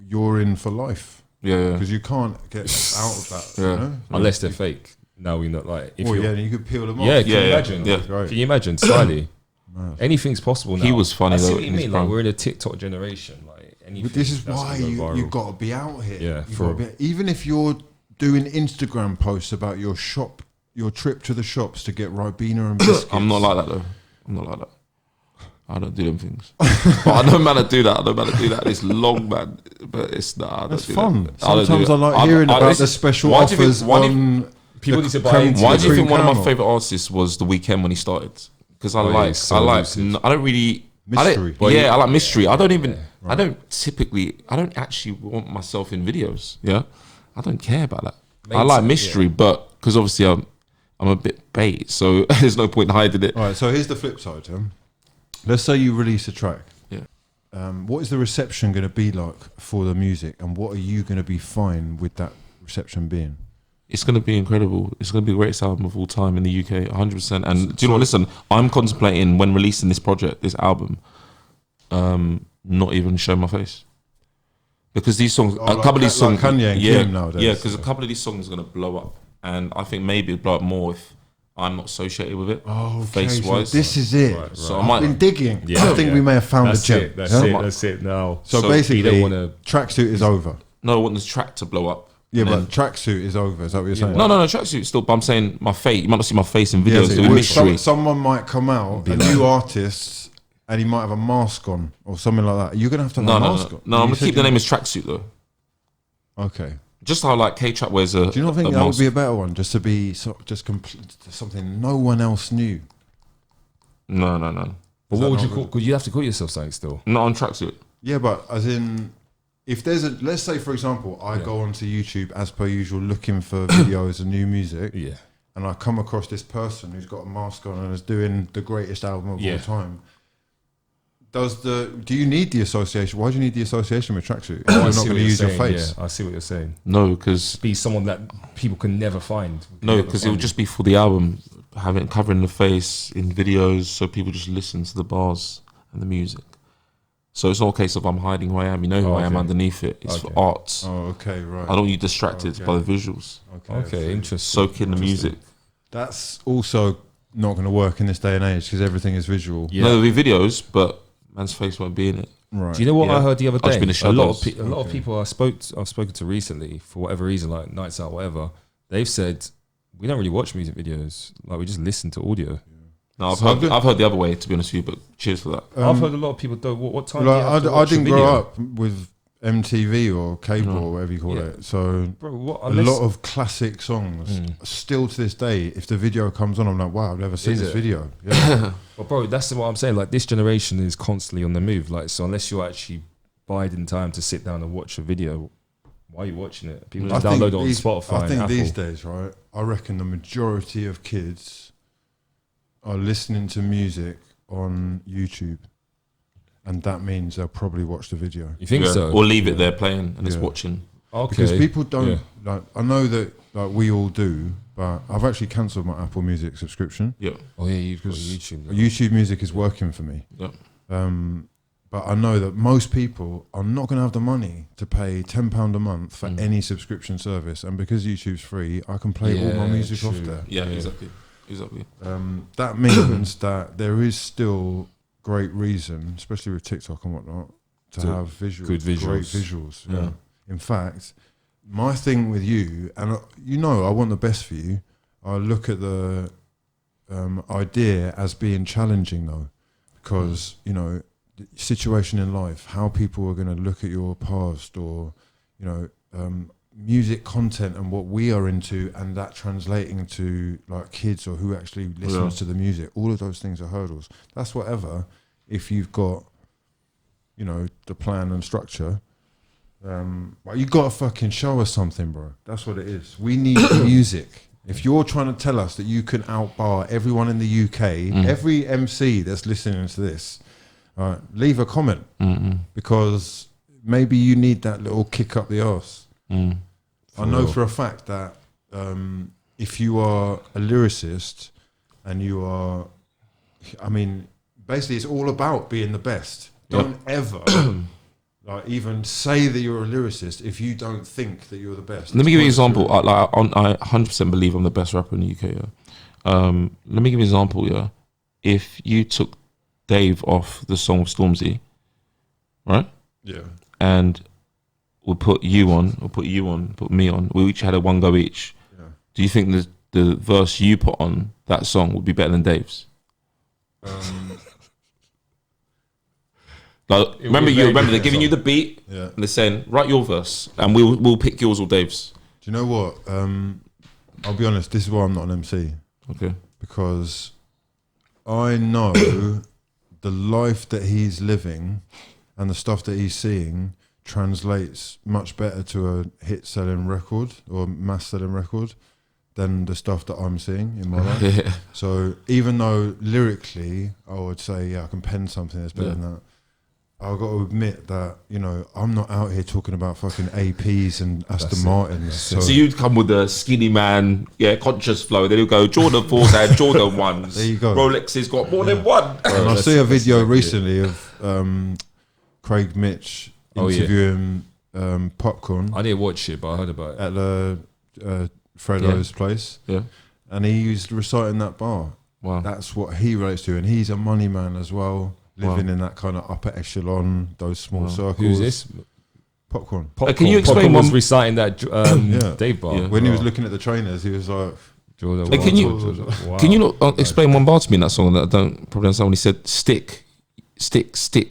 you're in for life. Yeah. Because you can't get out of that, Yeah. you know? Unless they're fake. Now we know, like, if Well, you're, yeah, you could peel them off. yeah, can Yeah, you yeah, imagine? yeah. Right. Can you imagine? Slightly. Anything's possible now. He was funny I see though what you in his mean. Like, prime. we're in a TikTok generation. Like, anything. But this is that's why gonna go viral. you've got to be out here. Yeah, You've for- gotta be- even if you're doing Instagram posts about your shop, your trip to the shops to get Ribena and biscuits. I'm not like that though. I'm not like that. I don't do them things. But I know man to do that. I know man to do that. It's long, man. But it's not. I don't That's do fun. That. don't do Sometimes that. I like hearing about the special why do you think- offers why do you- on. People the need to buy creme- into Why it. do you think cream one of my caramel. favorite artists was The Weeknd when he started? Because I Oh, yeah, like, he's so I like, elusive. I don't really. Mystery. I like mystery. I don't even. I don't actually want myself in videos. Yeah, I don't care about that. I like mystery, but because obviously I'm a bit bait, so there's no point in hiding it. All right, so here's the flip side. Let's say you release a track. Yeah. What is the reception going to be like for the music, and what are you going to be fine with that reception being? It's going to be incredible. It's going to be the greatest album of all time in the UK, 100%. And do you know what? Listen, I'm contemplating when releasing this project, this album, not even show my face. Because these songs, Oh, a couple of these songs, like Kanye and yeah, Kim nowadays. yeah, because a couple of these songs are going to blow up. And I think maybe it'll blow up more if I'm not associated with it, Oh, face-wise. So this is it. So I I've might, been digging. Yeah, I think yeah. we may have found That's a gem. it. That's Yeah? it. That's it. Now. So, So basically, you don't wanna- tracksuit is over. no, I want this track to blow up. Yeah, And but tracksuit is over. Is that what you're saying? No, tracksuit still, but I'm saying my face, you might not see my face in Yeah, videos, so doing mystery. someone might come out, a new artist, and he might have a mask on or something like that. You're gonna have to have a mask on. No, I'm You going to said keep the you- name as tracksuit though. Okay. Just how like K-Trap wears a. Do you not think a that would mask. be a better one, just to be something no one else knew? No. But that what would not you call? Could you have to call yourself something still? Not on tracksuit. Yeah, but as in, if there's a, let's say for example, I go onto YouTube as per usual looking for videos and new music, Yeah. and I come across this person who's got a mask on and is doing the greatest album of Yeah. all time. Do you need the association? Why do you need the association with tracksuit? If you're not going to use your face. Yeah, I see what you're saying. No, because Be someone that people can never find. it would just be for the album, having covering the face in videos, so people just listen to the bars and the music. So it's not a case of I'm hiding who I am. You know who I am Okay. underneath it. It's for Okay. art. Oh, okay, right. I don't want you distracted by the visuals. Okay, interesting. Soak in the music. That's also not going to work in this day and age because everything is visual. Yeah. No, there'll be videos, but man's face won't be in it. Right. Do you know what Yeah. I heard the other I'll just day? be in the A lot of shadows. a lot of people I've spoken to recently, for whatever reason, like nights out, whatever, they've said we don't really watch music videos. Like we just listen to audio. No, So I've heard the other way, to be honest with you, but cheers for that. I've heard a lot of people don't. What time? do you have Like, to I watch a didn't video? grow up with MTV or cable or whatever you call Yeah. it. So Bro, what? a Unless, lot of classic songs. Still to this day, if the video comes on, I'm like, wow, I've never seen Is this it? video. Yeah. Well, bro, that's what I'm saying. Like this generation is constantly on the move. Like so, unless you're actually biding time to sit down and watch a video, why are you watching it? People just download it on Spotify. I think and these Apple. days, right? I reckon the majority of kids are listening to music on YouTube, and that means they'll probably watch the video. You think Yeah. so? Or leave it there playing and it's Yeah. watching. Okay. Because people don't Yeah. like. I know that like we all do, but I've actually cancelled my Apple Music subscription. Yeah. Oh yeah, you've got YouTube. now. YouTube Music is working for me. Yeah. But I know that most people are not going to have the money to pay £10 a month for any subscription service, and because YouTube's free, I can play all my Yeah, music off true. there. Yeah, exactly. That means that there is still great reason, especially with TikTok and whatnot, to have visuals, good great visuals. visuals. Yeah. Yeah. In fact, my thing with you, and you know, I want the best for you. I look at the idea as being challenging, though, because you know, the situation in life, how people are going to look at your past, or you know, music content and what we are into, and that translating to like kids or who actually listens to the music. All of those things are hurdles. That's whatever. If you've got, you know, the plan and structure, Well, you gotta fucking show us something, bro. That's what it is. We need music. If you're trying to tell us that you can outbar everyone in the UK, every MC that's listening to this, leave a comment because maybe you need that little kick up the arse. I know for a fact that if you are a lyricist and you are, I mean, basically it's all about being the best. Don't ever like even say that you're a lyricist if you don't think that you're the best. Let me give you an example. I 100% believe I'm the best rapper in the UK. Yeah. Let me give you an example. Yeah, if you took Dave off the song of Stormzy, right? Yeah. And we put you on, or put you on, put me on. We each had a one go each. Yeah. Do you think the verse you put on that song would be better than Dave's? Like, remember they're giving you the beat and they're saying, write your verse and we'll pick yours or Dave's. Do you know what? I'll be honest, this is why I'm not an MC. Okay. Because I know the life that he's living and the stuff that he's seeing translates much better to a hit selling record or mass selling record than the stuff that I'm seeing in my life. So even though lyrically I would say, I can pen something that's better than that, I've got to admit that, you know, I'm not out here talking about fucking APs and Aston Martins. So you'd come with the skinny man, conscious flow. Then you'll go Jordan 4s and Jordan 1s. There you go. Rolex's got more than one. And I see a video recently of Craig Mitch interviewing Popcorn. I didn't watch it, but I heard about it. At the Fredo's place. Yeah. And he was reciting that bar. Wow. That's what he relates to. And he's a money man as well. Living in that kind of upper echelon, those small circles. Who's this? Popcorn. Can you explain Popcorn was reciting that Dave bar. Yeah. When he was looking at the trainers, he was like, can you not explain one bar to me in that song that I don't probably understand when he said stick.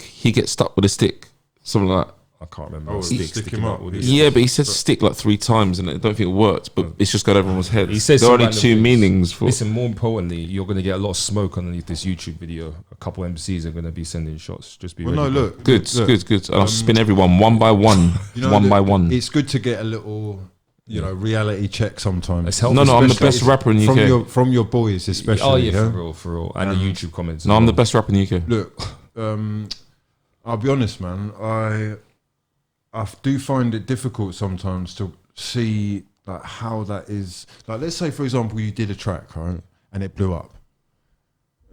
He gets stuck with a stick. Something like that. I can't remember. Oh, stick him up. Yeah, but he said stick like 3 times and I don't think it worked, but it's just got everyone's head. He says there are only 2 meanings for. Listen, more importantly, you're going to get a lot of smoke underneath this YouTube video. A couple MCs are going to be sending shots. Just be ready. No, look. Good. I'll spin everyone one by one. By one. It's good to get a little, reality check sometimes. No, I'm the best rapper in the UK. From your boys, especially. Oh, yeah, for real. And the YouTube comments. No, I'm the best rapper in the UK. Look, I'll be honest, man. I do find it difficult sometimes to see like how that is. Like, let's say, for example, you did a track, right, and it blew up,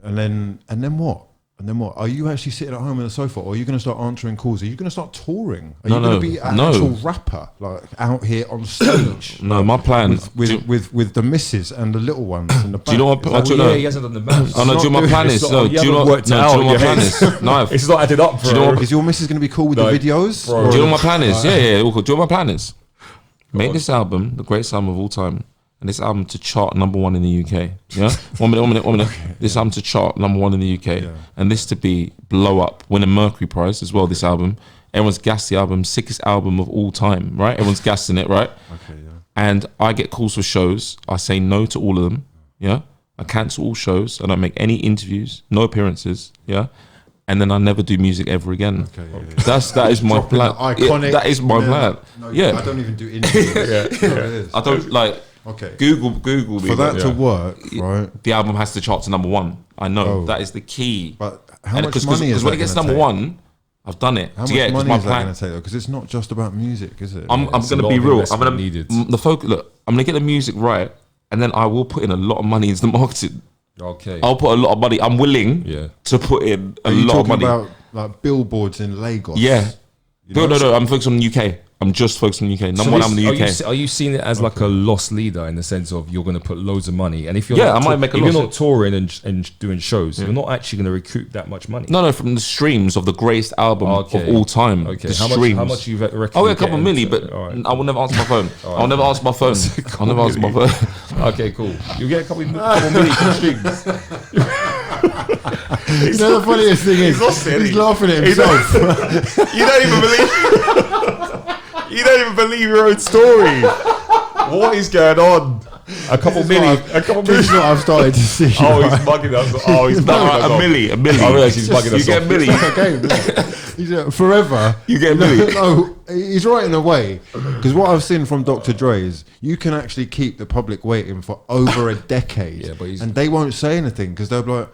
and then what? And then what? Are you actually sitting at home on the sofa, or are you going to start answering calls? Are you going to start touring? Are you going to be an actual rapper, like out here on stage? No, my plan with the misses and the little ones in the back. Do you know what? He hasn't done the maths. Oh no, do you know my plan is? No, do you know what my plan is? No, it's not added up. Is your missus going to be cool with the videos? Do you know what my plan is? Yeah, all cool. Do you know what my plan is? Make this album, the greatest album of all time. And this album to chart #1 in the UK. Yeah? One minute. This album to chart #1 in the UK. Yeah. And this to be blow up, win a Mercury Prize as well, this album. Everyone's gassed the album, sickest album of all time, right? Everyone's gassing it, right? Okay, yeah. And I get calls for shows. I say no to all of them. Yeah? I cancel all shows. I don't make any interviews, no appearances. Yeah? And then I never do music ever again. Okay, yeah. That is my plan. Iconic. That is my plan. No, I don't even do interviews. I don't like. Okay. Google me. For that to work, right? The album has to chart to #1. I know that is the key. But how much money is that? Because when it gets #1, I've done it. How much money is that going to take though? Because it's not just about music, is it? I'm going to be real. I'm going to get the music right, and then I will put in a lot of money into the marketing. Okay. I'll put a lot of money. I'm willing to put in a lot of money. Are you talking about like billboards in Lagos? Yeah. No. I'm focused on the UK. I'm just focused on the UK. #1 album in the UK. Are you seeing it as like a loss leader in the sense of you're going to put loads of money, and if you're I might make a loss. If you're not touring and doing shows, you're not actually going to recoup that much money. No, from the streams of the greatest album of all time. Okay, how much you reckon? Oh, yeah, a couple of million, but I will never answer my phone. I'll never answer my phone. I'll never answer my phone. Okay, cool. You get a couple million from streams. You know the funniest thing is he's laughing at himself. You don't even believe your own story. What is going on? A couple This million. is what I've started to see. Oh, he's bugging us. Oh, he's bugging us. a milli. I realise he's bugging us. You get a milli. Forever. You get a milli. No, he's right in a way. Because what I've seen from Dr. Dre is you can actually keep the public waiting for over a decade. Yeah, but and they won't say anything because they'll be like,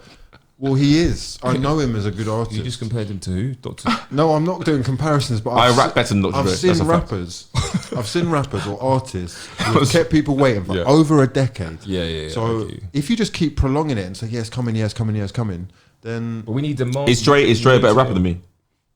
well, he is. I know him as a good artist. You just compared him to who? Doctor. No, I'm not doing comparisons, but I rap better than Dr. I've Dre. seen That's a fact. rappers. I've seen rappers or artists who have kept people waiting for over a decade. Yeah. So if you just keep prolonging it and say, yes, coming, then But we need demand. Is Dre a better rapper than me?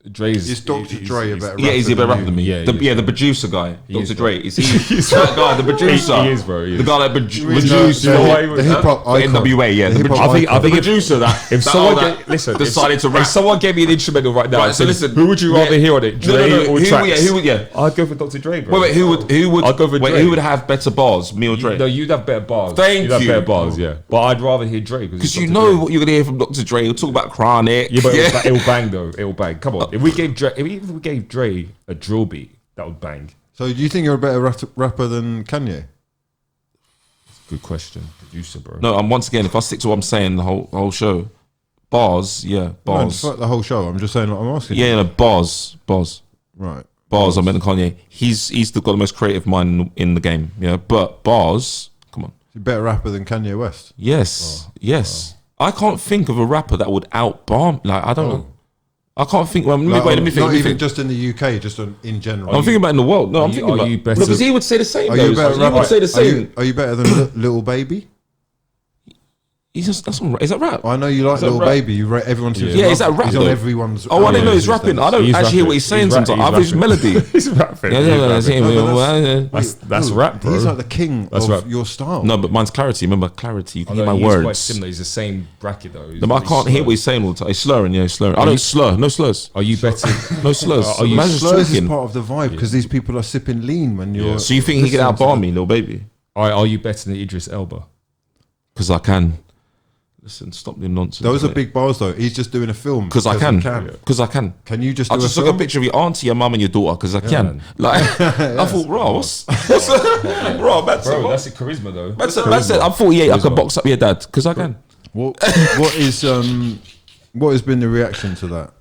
Dre's. is Dr. Dre a better rapper? Yeah, is he a better rapper than me? Yeah, The producer guy, is, Dr. Dre. Is he that guy, the producer? He is, bro. He is. The guy that produced the hip hop the NWA, yeah. The The hip-hop I think icon. the producer that If that someone all that listen, decided to rap. If someone gave me an instrumental right now, Right, so said, listen, who would you rather yeah. hear on it, Dre No, or who, Tracks? who would I'd go for Dr. Dre, bro. wait, who would I'd go for Dre. who would have better bars, me or Dre? No, you'd have better bars. Thank you'd have you. better bars, yeah. But I'd rather hear Dre Because you know what you're gonna hear from Dr. Dre. He'll talk about Chronic. Yeah, but it'll bang though. It'll bang. Come on. If we gave Dre a drill beat, that would bang. So do you think you're a better rapper than Kanye? Good question, producer, bro. No, once again, if I stick to what I'm saying the whole show, bars, yeah, bars. No, fuck the whole show. I'm just saying, like, I'm asking. Yeah, no, bars. Right. Bars, I meant Kanye. He's got the most creative mind in the game. Yeah, but bars, come on. You're a better rapper than Kanye West. Yes, yes. I can't think of a rapper that would out-bar. Like, I don't know. I can't think. Well, let me think. Not even just in the UK, just in general. I'm thinking about in the world. No, I'm thinking about. you better- No, because he would say the same. Are you a though. better He rapper? would say the same. Are you better than Little Baby? He's just, that's all right. Is that rap? I know you like Is that Little rap? Baby. You rate everyone. Yeah, is that rap? He's on though? everyone's. Oh, I didn't know he's these rapping. days. I don't He's actually hear what rapping. he's saying He's sometimes. I rapping. have his melody. He's rapping. Yeah, that's him. That's rap, bro. He's like the king That's of rap. your style. No, but mine's clarity. Remember clarity. You can hear my He's quite words. similar. He's the same bracket though. No, but I can't hear what he's saying all the time. He's slurring. Yeah, he's slurring. I don't slur. No slurs. Are you better? No slurs. Are you Man's just Slurs is talking. part of the vibe because these people are sipping lean when you're. So you think he can listening to outbar them. me, little baby? Are you better than Idris Elba? Because I can. Listen, stop the nonsense. Those are big bars though. He's just doing a film. Because I can. Because I can. Can you just I do just a took a film? picture of your auntie, your mum, and your daughter because I can. man. Like, I thought, raw, what's bro? That's Bro, it. that's a charisma though. That's it. I'm 48. I can box up your dad because I can. What has been the reaction to that?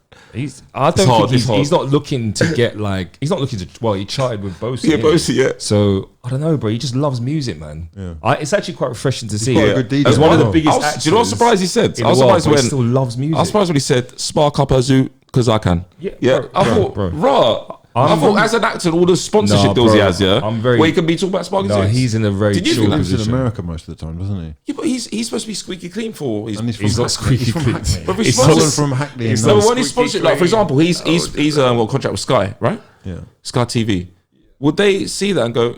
I don't hard, think it's hard. he's not looking to get like he's not looking to. Well, he charted with Bosie. Yeah, innit? Bosie, yeah. So I don't know, bro. He just loves music, man. Yeah. It's actually quite refreshing to see. quite a good DJ. As one of the Wow. biggest I was- actors. do you know what surprise he said? in I was the world, surprised but he when- still loves music. I was surprised when he said spark up a zoo because I can. Yeah, I bro, thought, bro. raw. I thought as an actor, all the sponsorship Nah, deals he bro, has, yeah, I'm very- where he can be talking about sparking No, zoos. he's in a very Did you chill think that? Lives in position. America most of the time, doesn't he? Yeah, but he's supposed to be squeaky clean for his. And he's from He's not Hackney. squeaky He's from clean. Hackney. But He's he's Someone sponsored from Hackney. He's and No, not but when he's squeaky sponsored, like for example, he's got a contract with Sky, right? Yeah. Sky TV. Would they see that and go,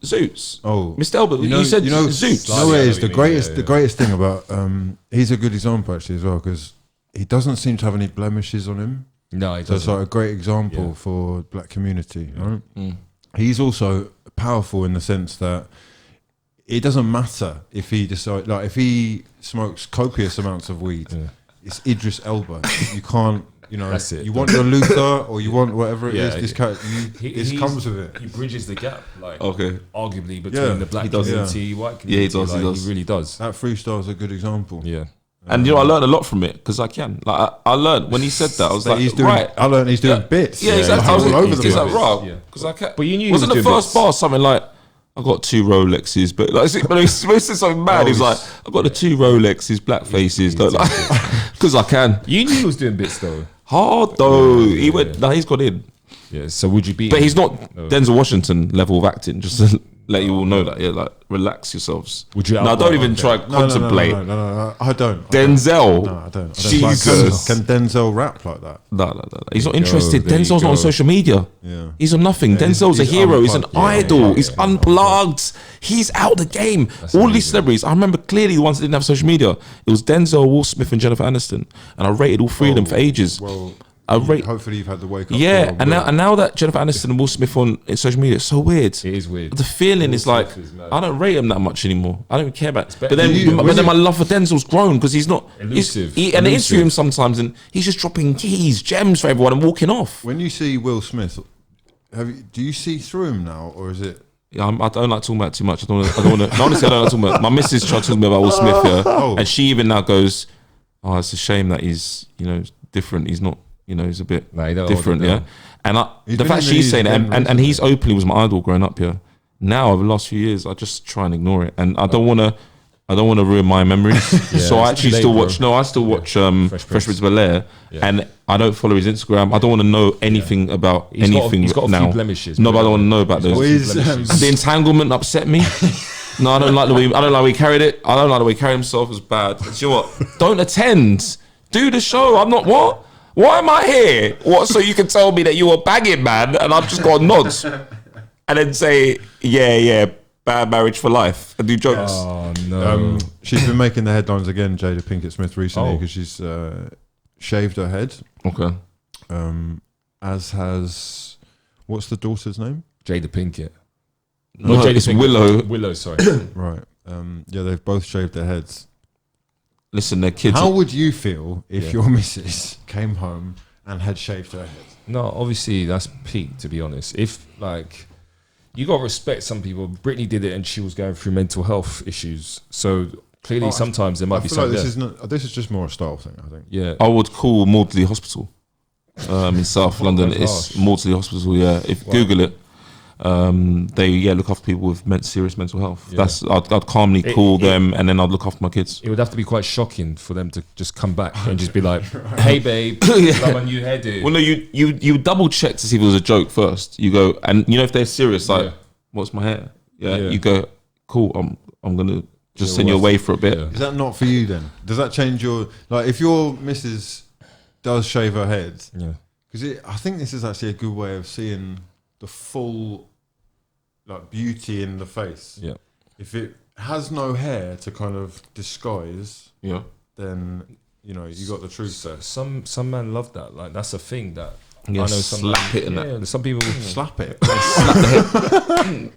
Zoots? Oh, Mr. Elbert, you said Zoots. You know what it is? I The know what you mean, greatest, yeah, the yeah. greatest thing about he's a good example actually as well because he doesn't seem to have any blemishes on him. No, he So it's doesn't. like a great example Yeah. for black community. Right? Mm. He's also powerful in the sense that it doesn't matter if he decides, like if he smokes copious amounts of weed, it's Idris Elba. You can't, That's it. You want your Luther or you want whatever it is. Yeah, This this he's- comes with it. He bridges the gap, like Okay. arguably between Yeah, the black he does, community, white Yeah, he community. does, he Like, does. He really does. That freestyle is a good example. Yeah. And I learned a lot from it because I can. Like I learned when he said that, I was like, he's doing. right. I learned he's doing bits. Yeah, exactly. I was all over the he's place. like, right, Yeah. because I can. But you knew he wasn't was the doing first bits. bar something like, I got 2 Rolexes, but like, but he said something mad. He was like, I got the 2 Rolexes, black faces, because I can. You knew he was doing bits though. Hard though. He went. No, he's got in, Yeah. So would you be? but he's not Denzel Washington level of acting. Just to let you all know that. Yeah, like relax yourselves. Would you No, outright don't even like try that? contemplate. No, I don't. Denzel. No, I don't. Jesus. Can Denzel rap like that? No. He's not There you interested. go, there you Denzel's not on go. social media. Yeah. He's on nothing. Denzel's a he's hero. He's an unplugged. Yeah, idol. He's unplugged. He's out the game. All these celebrities. I remember clearly the ones that didn't have social media. It was Denzel, Will Smith, and Jennifer Aniston. And I rated all 3 of them for ages. Well, I rate. hopefully you've had the wake up. Yeah, call. and now that Jennifer Aniston and Will Smith on social media, it's so weird. It is weird. The feeling is like Smith is mad. I don't rate him that much anymore. I don't care about. better But then, than you. but then my love for Denzel's grown because he's not Elusive. And I Elusive. interview him sometimes, and he's just dropping keys, gems for everyone, and walking off. When you see Will Smith, do you see through him now, or is it? Yeah, I don't like talking about it too much. I don't want to. Honestly, I don't like talking about it. My missus tried talking about Will Smith, yeah, and she even now goes, "Oh, it's a shame that he's, different. He's not, he's a bit different, yeah." And the fact she's saying it, and he's openly was my idol growing up, yeah. Now over the last few years, I just try and ignore it, and I don't want to ruin my memories. So I actually still watch. No, I still watch Fresh Prince of Bel-Air, and I don't follow his Instagram. I don't want to know anything about anything he's got a now. few blemishes. No, but I don't want to know about those. The entanglement upset me. No, I don't like the way he carried it. I don't like the way he carried himself. It was bad. Do you know what? Don't attend. Do the show. I'm not what? Why am I here? What? So you can tell me that you were banging, man, and I've just got a nod, and then say, yeah, bad marriage for life, and do jokes. Oh no. She's been making the headlines again, Jada Pinkett Smith, recently because she's shaved her head. Okay. As has, what's the daughter's name? Jada Pinkett. No, Jada it's Pinkett. Willow. Willow, sorry. Right. Yeah, they've both shaved their heads. Listen, their kids. How would you feel if your missus came home and had shaved her head? No, obviously that's peak, to be honest. If you got to respect some people. Britney did it and she was going through mental health issues. So clearly sometimes there might be something this is just more a style thing, I think. Yeah. I would call Maudsley Hospital in South London. It's Maudsley Hospital, yeah. If Google it, they look after people with serious mental health. Yeah. I'd calmly call them and then I'd look after my kids. It would have to be quite shocking for them to just come back and just be like, "Hey babe, I'm a new hairdo." Well, no, you double check to see if it was a joke first. You go, and if they're serious, like, what's my hair? Yeah, you go, cool. I'm gonna just send you away for a bit. Yeah. Is that not for you then? Does that change your if your missus does shave her head? Yeah, because I think this is actually a good way of seeing the full beauty in the face. Yeah. If it has no hair to kind of disguise, then you got the truth there. Some men love that. Like that's a thing that I know. Slap it in that. Some people slap it. Slap the head.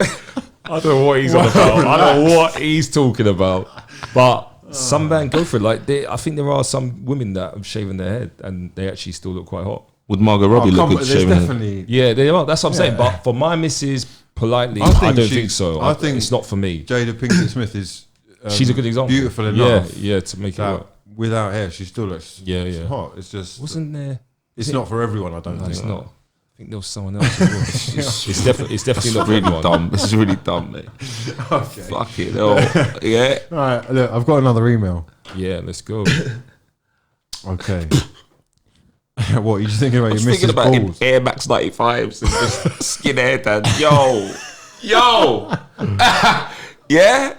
I don't know what he's on about. I don't know what he's talking about. But some men go for it. I think there are some women that have shaven their head and they actually still look quite hot. Would Margot Robbie look good shaving head? Yeah, they are. That's what I'm saying. But for my missus, politely, I don't think so. I think it's not for me. Jada Pinkett Smith is she's a good example. Beautiful enough. Yeah, to make it work. Without hair, she still looks hot. It's just wasn't there. It's not for everyone. I don't think it's not. I think there was someone else. It's definitely not really dumb. This is really dumb, mate. Okay. Fuck it. Yeah. All right. Look, I've got another email. Yeah, let's go. Okay. What are you just thinking about? Your missus' balls? Balls? Air Max 95s and just skinhead and yo, yeah,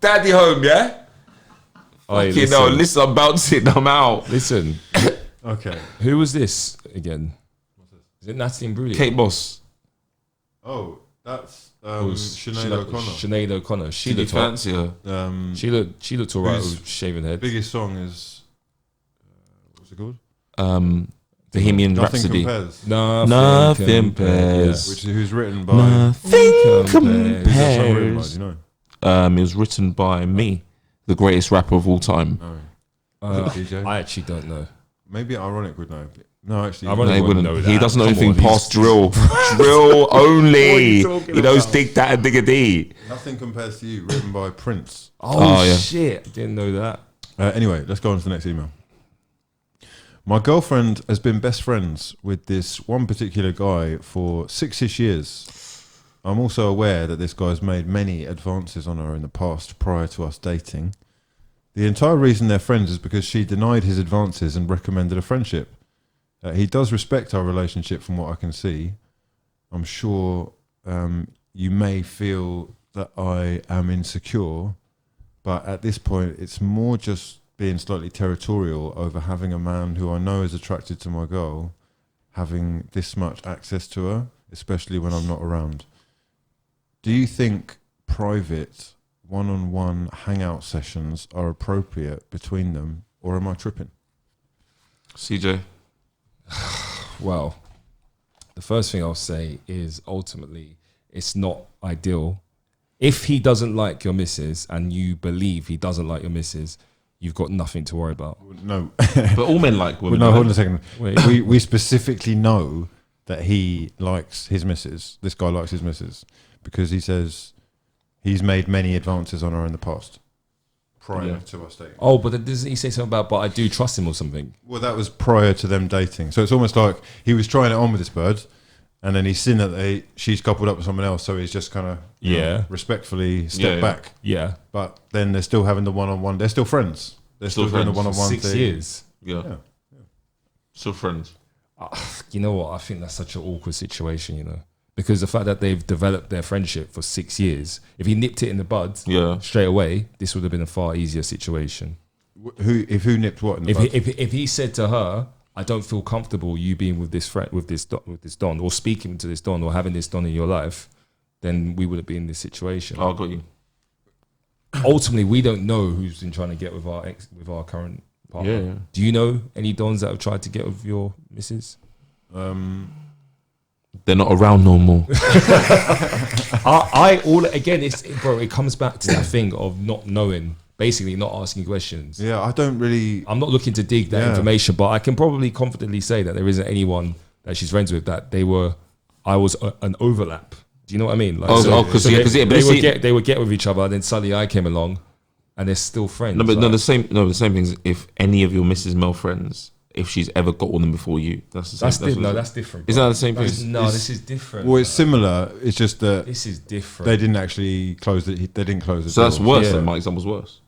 daddy home, yeah. Listen, I'm bouncing, I'm out. Listen, okay. Who was this again? Is it Natalie Imbruglia? Kate Moss. Oh, that's Sinead O'Connor. Sinead O'Connor. She looked fancy her. She looked alright with shaven head. Biggest song is what's it called? Bohemian Rhapsody. Nothing compares. Who's written by? Nothing compares. Written by, do you know? It was written by me, the greatest rapper of all time. DJ? I actually don't know. Maybe Ironik would know. No, actually, he wouldn't know that. He doesn't know anything past drill. Drill only. He knows dig that and dig a D. Nothing compares to you. Written by Prince. Oh yeah. Shit! I didn't know that. Anyway, let's go on to the next email. My girlfriend has been best friends with this one particular guy for 6-ish years. I'm also aware that this guy has made many advances on her in the past prior to us dating. The entire reason they're friends is because she denied his advances and recommended a friendship. He does respect our relationship from what I can see. I'm sure you may feel that I am insecure, but at this point it's more just being slightly territorial over having a man who I know is attracted to my girl, having this much access to her, especially when I'm not around. Do you think private one-on-one hangout sessions are appropriate between them, or am I tripping? CJ? Well, the first thing I'll say is ultimately it's not ideal. If he doesn't like your missus and you believe he doesn't like your missus, you've got nothing to worry about. No. But all men like women. No, hold on a second. We specifically know that he likes his missus. This guy likes his missus. because he says he's made many advances on her in the past prior to us dating. Oh, but doesn't he say something about, but I do trust him or something? Well, that was prior to them dating. So it's almost like he was trying it on with this bird, and then he's seen that she's coupled up with someone else, so he's just kind of respectfully stepped back. Yeah. But then they're still having the one-on-one. They're still friends. They're still doing the one-on-one 6 thing. years. Yeah. Still friends. You know what? I think that's such an awkward situation, you know, because the fact that they've developed their friendship for 6 years, if he nipped it in the bud straight away, this would have been a far easier situation. Who nipped what in the bud? If he said to her, I don't feel comfortable you being with this friend, with this don, or speaking to this don, or having this don in your life, then we wouldn't be in this situation. Oh, I got you. Ultimately, we don't know who's been trying to get with our current partner. Yeah. Do you know any dons that have tried to get with your missus? They're not around no more. It comes back to that thing of not knowing, basically not asking questions. Yeah, I don't really. I'm not looking to dig that information, but I can probably confidently say that there isn't anyone that she's friends with that I was an overlap. Do you know what I mean? Like, they would get with each other, and then suddenly I came along, and they're still friends. The same thing is if any of your Mrs. Mel friends, if she's ever got with them before you, that's the same. That's different. Isn't that the same thing? This is different. Well, it's similar. It's just that this is different. They didn't actually close it. They didn't close it. So that's worse. Then my example's worse.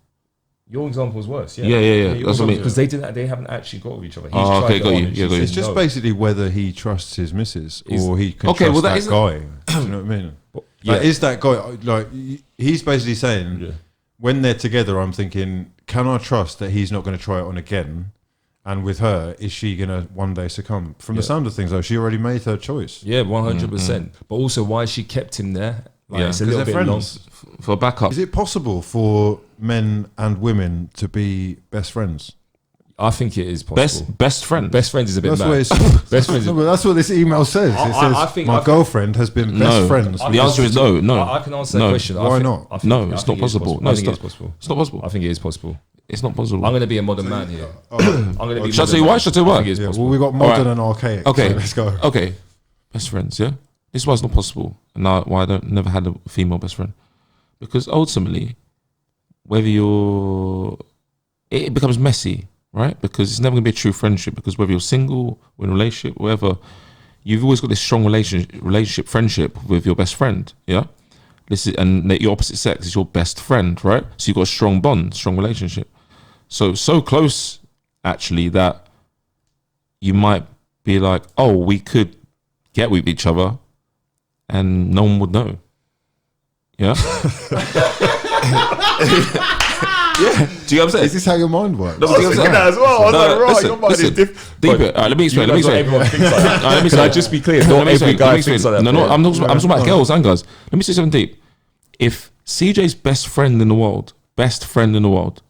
Your example was worse. Yeah. That's what I mean. Because they haven't actually got with each other. Got you. Yeah, got you. It's just basically whether he trusts his missus or he can trust that guy. Do you know what I mean? Is that guy like? He's basically saying when they're together, I'm thinking, can I trust that he's not going to try it on again? And with her, is she going to one day succumb? From the sound of things, though, she already made her choice. Yeah, 100%. But also, why she kept him there? Like, it's a little bit long. For backup. Is it possible for men and women to be best friends? I think it is possible. Best friend. Best friends is a bit mad. Best friends. No, but that's what this email says. It says my girlfriend has been best friends. The answer is no. I can answer that question. Why not? No, it's not possible. I think it is possible. It's not possible. I think it is possible. It's not possible. I'm going to be a modern man here. I'm going to be. Shall I tell you why? Shall I tell you why? I think it is possible. Well, we got modern and archaic. Okay, so let's go. Okay, best friends. Yeah, this is why it's not possible, and now why I never had a female best friend, because ultimately, it becomes messy, right? Because it's never going to be a true friendship. Because whether you're single or in a relationship, whatever, you've always got this strong relationship, friendship with your best friend. Yeah. And your opposite sex is your best friend, right? So you've got a strong bond, strong relationship. So close, actually, that you might be like, oh, we could get with each other and no one would know. Yeah? Yeah. Do you know what I'm saying? Is this how your mind works? No, I was thinking that as well. I was like, right, your mind is different. Deep it. All right, let me explain. Everyone thinks like that. Can I just be clear? Not every guy thinks like that. No, I'm talking about girls and guys. Let me say something deep. If CJ's best friend in the world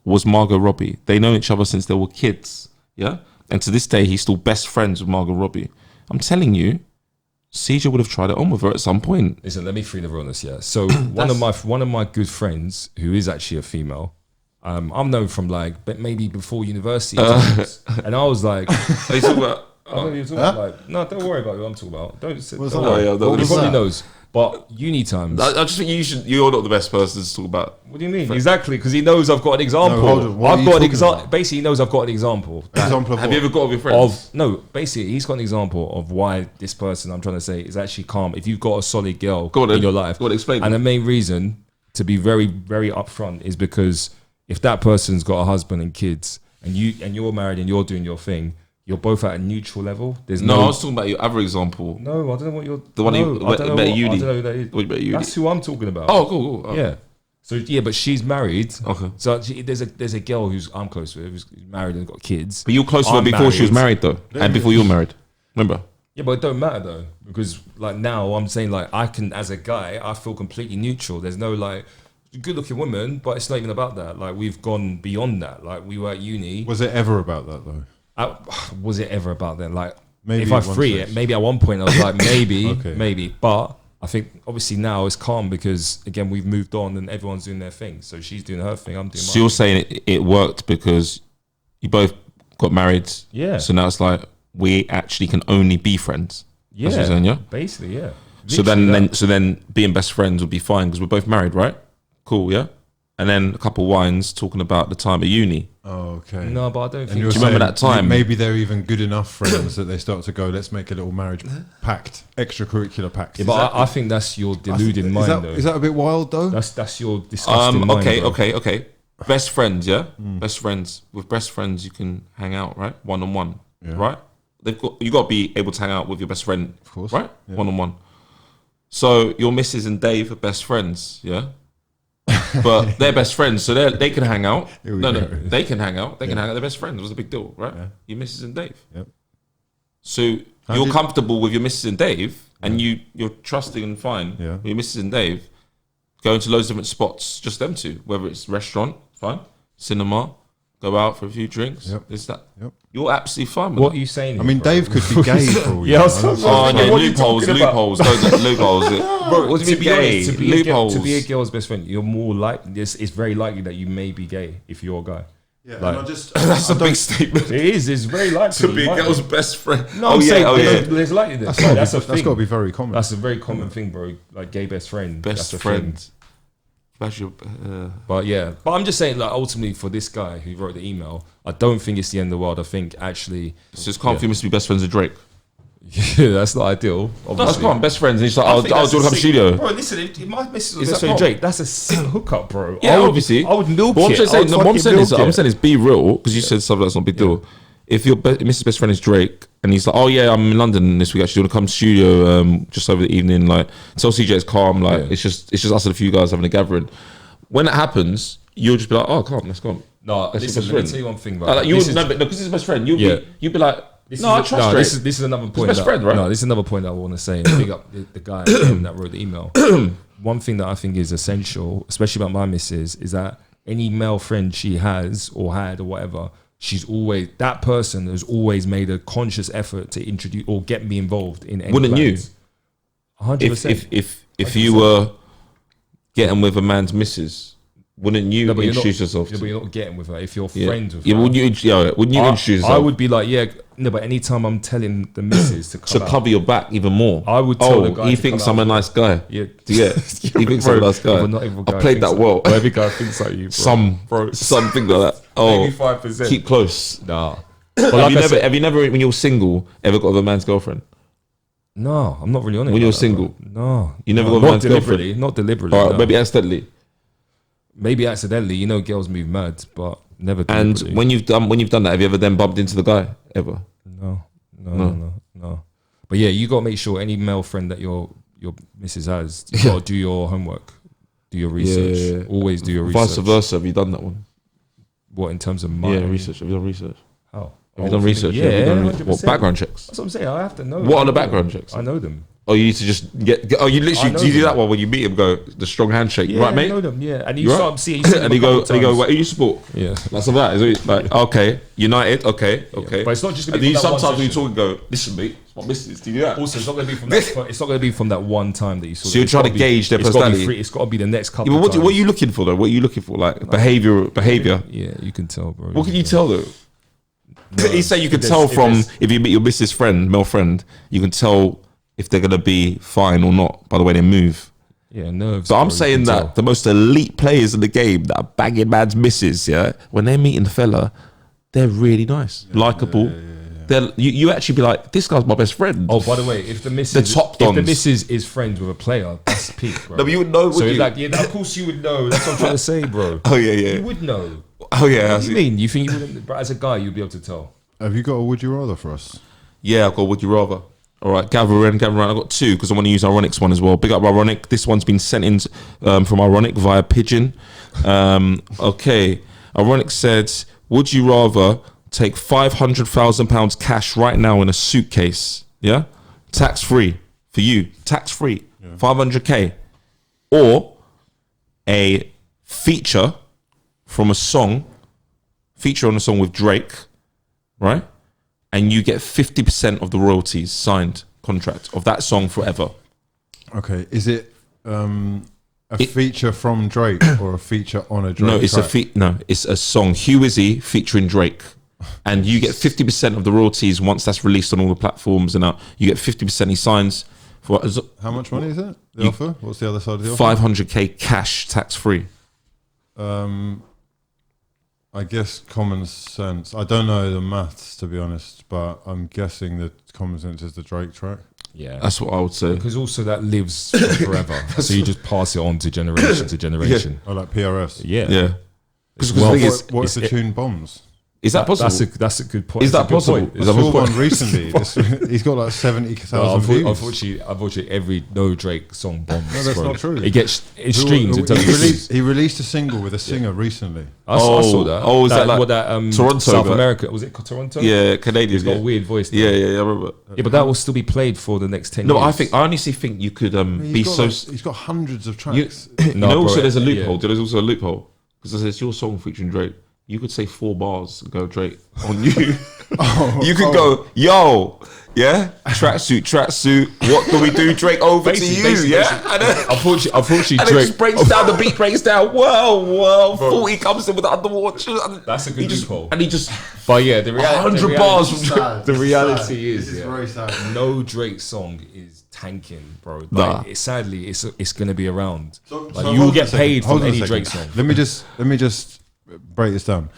was Margot Robbie, they know each other since they were kids, yeah? And to this day, he's still best friends with Margot Robbie. I'm telling you, CJ would have tried it on with her at some point. Listen, let me free the realness, yeah. So one of my good friends, who is actually a female, I'm known from but maybe before university times, and I was like, are you talking about? I know you're talking about. No, don't worry about what I'm talking about. Don't worry. He probably knows. But uni times. I just think you're not the best person to talk about. What do you mean? Exactly, because he knows I've got an example. No, hold on. I've got an example. Basically, he knows I've got an example. Example of have what? you ever got with your friends? Basically, he's got an example of why this person, I'm trying to say, is actually calm. If you've got a solid girl in your life. Go on, explain. And the main reason, to be very, very upfront, is because if that person's got a husband and kids, and you're married and you're doing your thing, you're both at a neutral level. I was talking about your other example. No, I don't know what you're. The one you I don't know uni. I don't know who that is. What about uni? That's who I'm talking about. Oh, cool. Oh. Yeah. So but she's married. Okay. So there's a girl who's I'm close with, who's married and got kids. But you're close to her before she was married, though, and before you were married. Remember? Yeah, but it don't matter though, because now I'm saying I can, as a guy, I feel completely neutral. There's no good-looking woman, but it's not even about that. We've gone beyond that. We were at uni. Was it ever about that though? Was it ever about that? Maybe if I free it, maybe at one point I was like, maybe, Okay. maybe. But I think obviously now it's calm because again we've moved on and everyone's doing their thing. So she's doing her thing, I'm doing mine. So you're saying it worked because you both got married. Yeah. So now it's we actually can only be friends. Yeah. That's what you're saying, yeah? Basically, yeah. So then being best friends would be fine because we're both married, right? Cool, yeah. And then a couple of wines talking about the time at uni. Oh, okay. No, but I don't think. Do you remember that time? Maybe they're even good enough friends that they start to go, let's make a little marriage pact, extracurricular pact. Yeah, but I think that's your deluded mind, though. Is that a bit wild, though? That's your disgusting mind. Okay. Best friends, yeah. Best friends. With best friends, you can hang out, right? One on one, right? You got to be able to hang out with your best friend, of course, right? One on one. So your missus and Dave are best friends, yeah. But they're best friends, so they can hang out. They can hang out. They can hang out. They're best friends. What's the big deal, right? Yeah. Your missus and Dave. Yep. So you're comfortable with your missus and Dave, and you're trusting and fine with your missus and Dave, going to loads of different spots, just them two. Whether it's restaurant, fine, cinema, go out for a few drinks. Yep. This that. Yep. You're absolutely fine with What that. are you saying? I mean, Dave could be gay for all you Yeah, know. Loopholes. Loopholes. What do you mean gay? Loopholes. To be a girl's best friend, you're more likely. It's very likely that you may be gay if you're a guy. Yeah, Like- and I just That's a big statement. It is. It's very likely To be a girl's best friend. No, I'm saying there's likely that. That's a thing. that's got to be very common. That's a very common thing, bro. Like gay best friend. Best that's a friend. thing. But But I'm just saying, like, ultimately for this guy who wrote the email, I don't think it's the end of the world. I think actually, it's just can't be best friends with Drake. yeah, that's not ideal. No, that's Obviously. calm. Best friends. And he's like, I I'll think do that's it a come sick- studio. Bro, listen, if my missus was Is best that friend calm? Drake, that's a sick hookup, bro. Yeah, obviously. I would milk But I'm it. just I saying, would what I'm saying is, fucking milk it. be real because you said something that's not a big deal. If your Mrs. Best friend is Drake and he's like, oh yeah, I'm in London this week. Actually, you want to come to studio just over the evening? Like, tell CJ it's calm. Like, it's just us and a few guys having a gathering. When that happens, you'll just be like, oh, calm, let's go. No, That's listen, your let me best tell you one thing, bro. Like, you wouldn't know, but because it's his best friend, you'd be like, no, I trust Drake. This is another point. best friend, right? No, this is another point that I want to say. And big up the guy that wrote the email. One thing that I think is essential, especially about my missus, is that any male friend she has or had or whatever, that person has always made a conscious effort to introduce or get me involved in any Wouldn't plans. you? 100%. If you were getting with a man's missus, wouldn't you No, but introduce yourself? Yeah, but you're not getting with her. If you're Yeah. friends with Yeah, her. wouldn't you introduce yourself? I would be like, no, but anytime I'm telling the missus to to come out, cover your back even more. I would tell the guy he to thinks come I'm a out. nice guy. Yeah. Yeah, he thinks I'm a nice guy. But not every guy I played thinks that well. Not every guy thinks like you, bro. Something like that. Oh, Maybe 5%. keep close. Nah. Have you never, when you're single, ever got with a man's girlfriend? No, I'm not really on it. When like you're that, single? bro. No. You never No, got with a not man's deliberately. girlfriend? Not deliberately. All right, no. maybe accidentally. Maybe accidentally. You know, girls move mad, but never And deliberately. when you've done that, have you ever then bumped into the guy ever? No. But yeah, you got to make sure any male friend that your missus has, you got to do your homework, do your research. Yeah. Always do your research. Vice versa, have you done that one? What in terms of money? Yeah, research. Have you done research? How? Have you done research? Yeah, Have you done 100%. what background checks? That's what I'm saying. I have to know. What I are the know background them. checks? I know them. Oh, you need to just get. Oh, you literally I know do you do them. that one when you meet him? Go the strong handshake, Yeah, right, I mate? know them. Yeah, and you You start right? seeing. You And he go, where do you support? Yeah. Like some of that. Is it like okay, United, okay. But it's not just And gonna be then you from that one sometimes when you session. talk and go, listen, mate, it's my business. Do you do that? Also, it's not going to be from that. It's not going to be from that one time that you saw. So you're trying to gauge their personality. It's got to be the next couple. Yeah, but of times. what are you looking for though? What are you looking for? Like behavior. Yeah, you can tell, bro. What can you tell though? No, He say you can if tell there's- from if there's- if you meet your missus friend, male friend, you can tell if they're gonna be fine or not by the way they move. Yeah, nerves. So bro, I'm you saying can that tell. the most elite players in the game that are banging man's misses, yeah, when they're meeting the fella, they're really nice, likable. You actually be like, this guy's my best friend. Oh, by the way, if the missus, top if the dons. missus is friends with a player, that's peak, bro. No, but you would know, So wouldn't it's you? like, yeah, of course you would know. That's what I'm trying to say, bro. Oh yeah, yeah. You would know. Oh yeah. I What do you see. mean? You think you wouldn't? But as a guy, you'd be able to tell. Have you got a would you rather for us? Yeah, I've got Would You Rather. All right, gather around. I've got two because I want to use Ironik's one as well. Big up Ironik. This one's been sent in from Ironik via Pigeon. Okay. Ironik said, would you rather take £500,000 cash right now in a suitcase, yeah? Tax-free for you, tax-free, 500K, or a feature on a song with Drake, right? And you get 50% of the royalties signed contract of that song forever. Okay, is it a feature from Drake or a feature on a Drake? No, it's track? it's a song, hughwizzy featuring Drake. And you get 50% of the royalties once that's released on all the platforms and you get 50%. He signs How much money is it? The You- offer? What's the other side of the offer? 500k cash, tax free. I guess common sense. I don't know the maths, to be honest, but I'm guessing that common sense is the Drake track. Yeah. That's what I would say. Because also that lives forever. So you just pass it on to generation to generation. Oh, like PRS. Yeah. Yeah. Because Well, the thing is, What if the tune bombs? is that possible? That's a good point. Is that That's a good possible? point. Is I that saw possible? one recently. He's got like 70,000 No, views. unfortunately, every no Drake song bombs. No, that's bro. not true. It gets streams. He released a single with a singer recently. I saw that. Oh, is that like Toronto, South but- America? Was it Toronto? Yeah, Canadian. He's got Yeah. a weird voice. Yeah, I remember. Yeah, but that will still be played for the next 10 No, years. I honestly think you could be so. He's got hundreds of You, tracks. also bro, there's a yeah. loophole. There's also a loophole because it's your song featuring Drake. You could say 4 bars and go Drake on you. You could go, yo, yeah, tracksuit. What do we do, Drake? Over to you, yeah. And then, Unfortunately, and it Drake. just breaks down. The beat breaks down. Whoa. 40 comes in with the underwater. That's a good He just, loophole. and he just But yeah, the reality. 100 bars from Drake. The reality is, This is yeah, very sad. no Drake song is tanking, bro. Nah. Like, sadly, it's gonna be around. So Like, hold you will on a get second. paid Hold from on a any second. Drake song. Let me just break this down.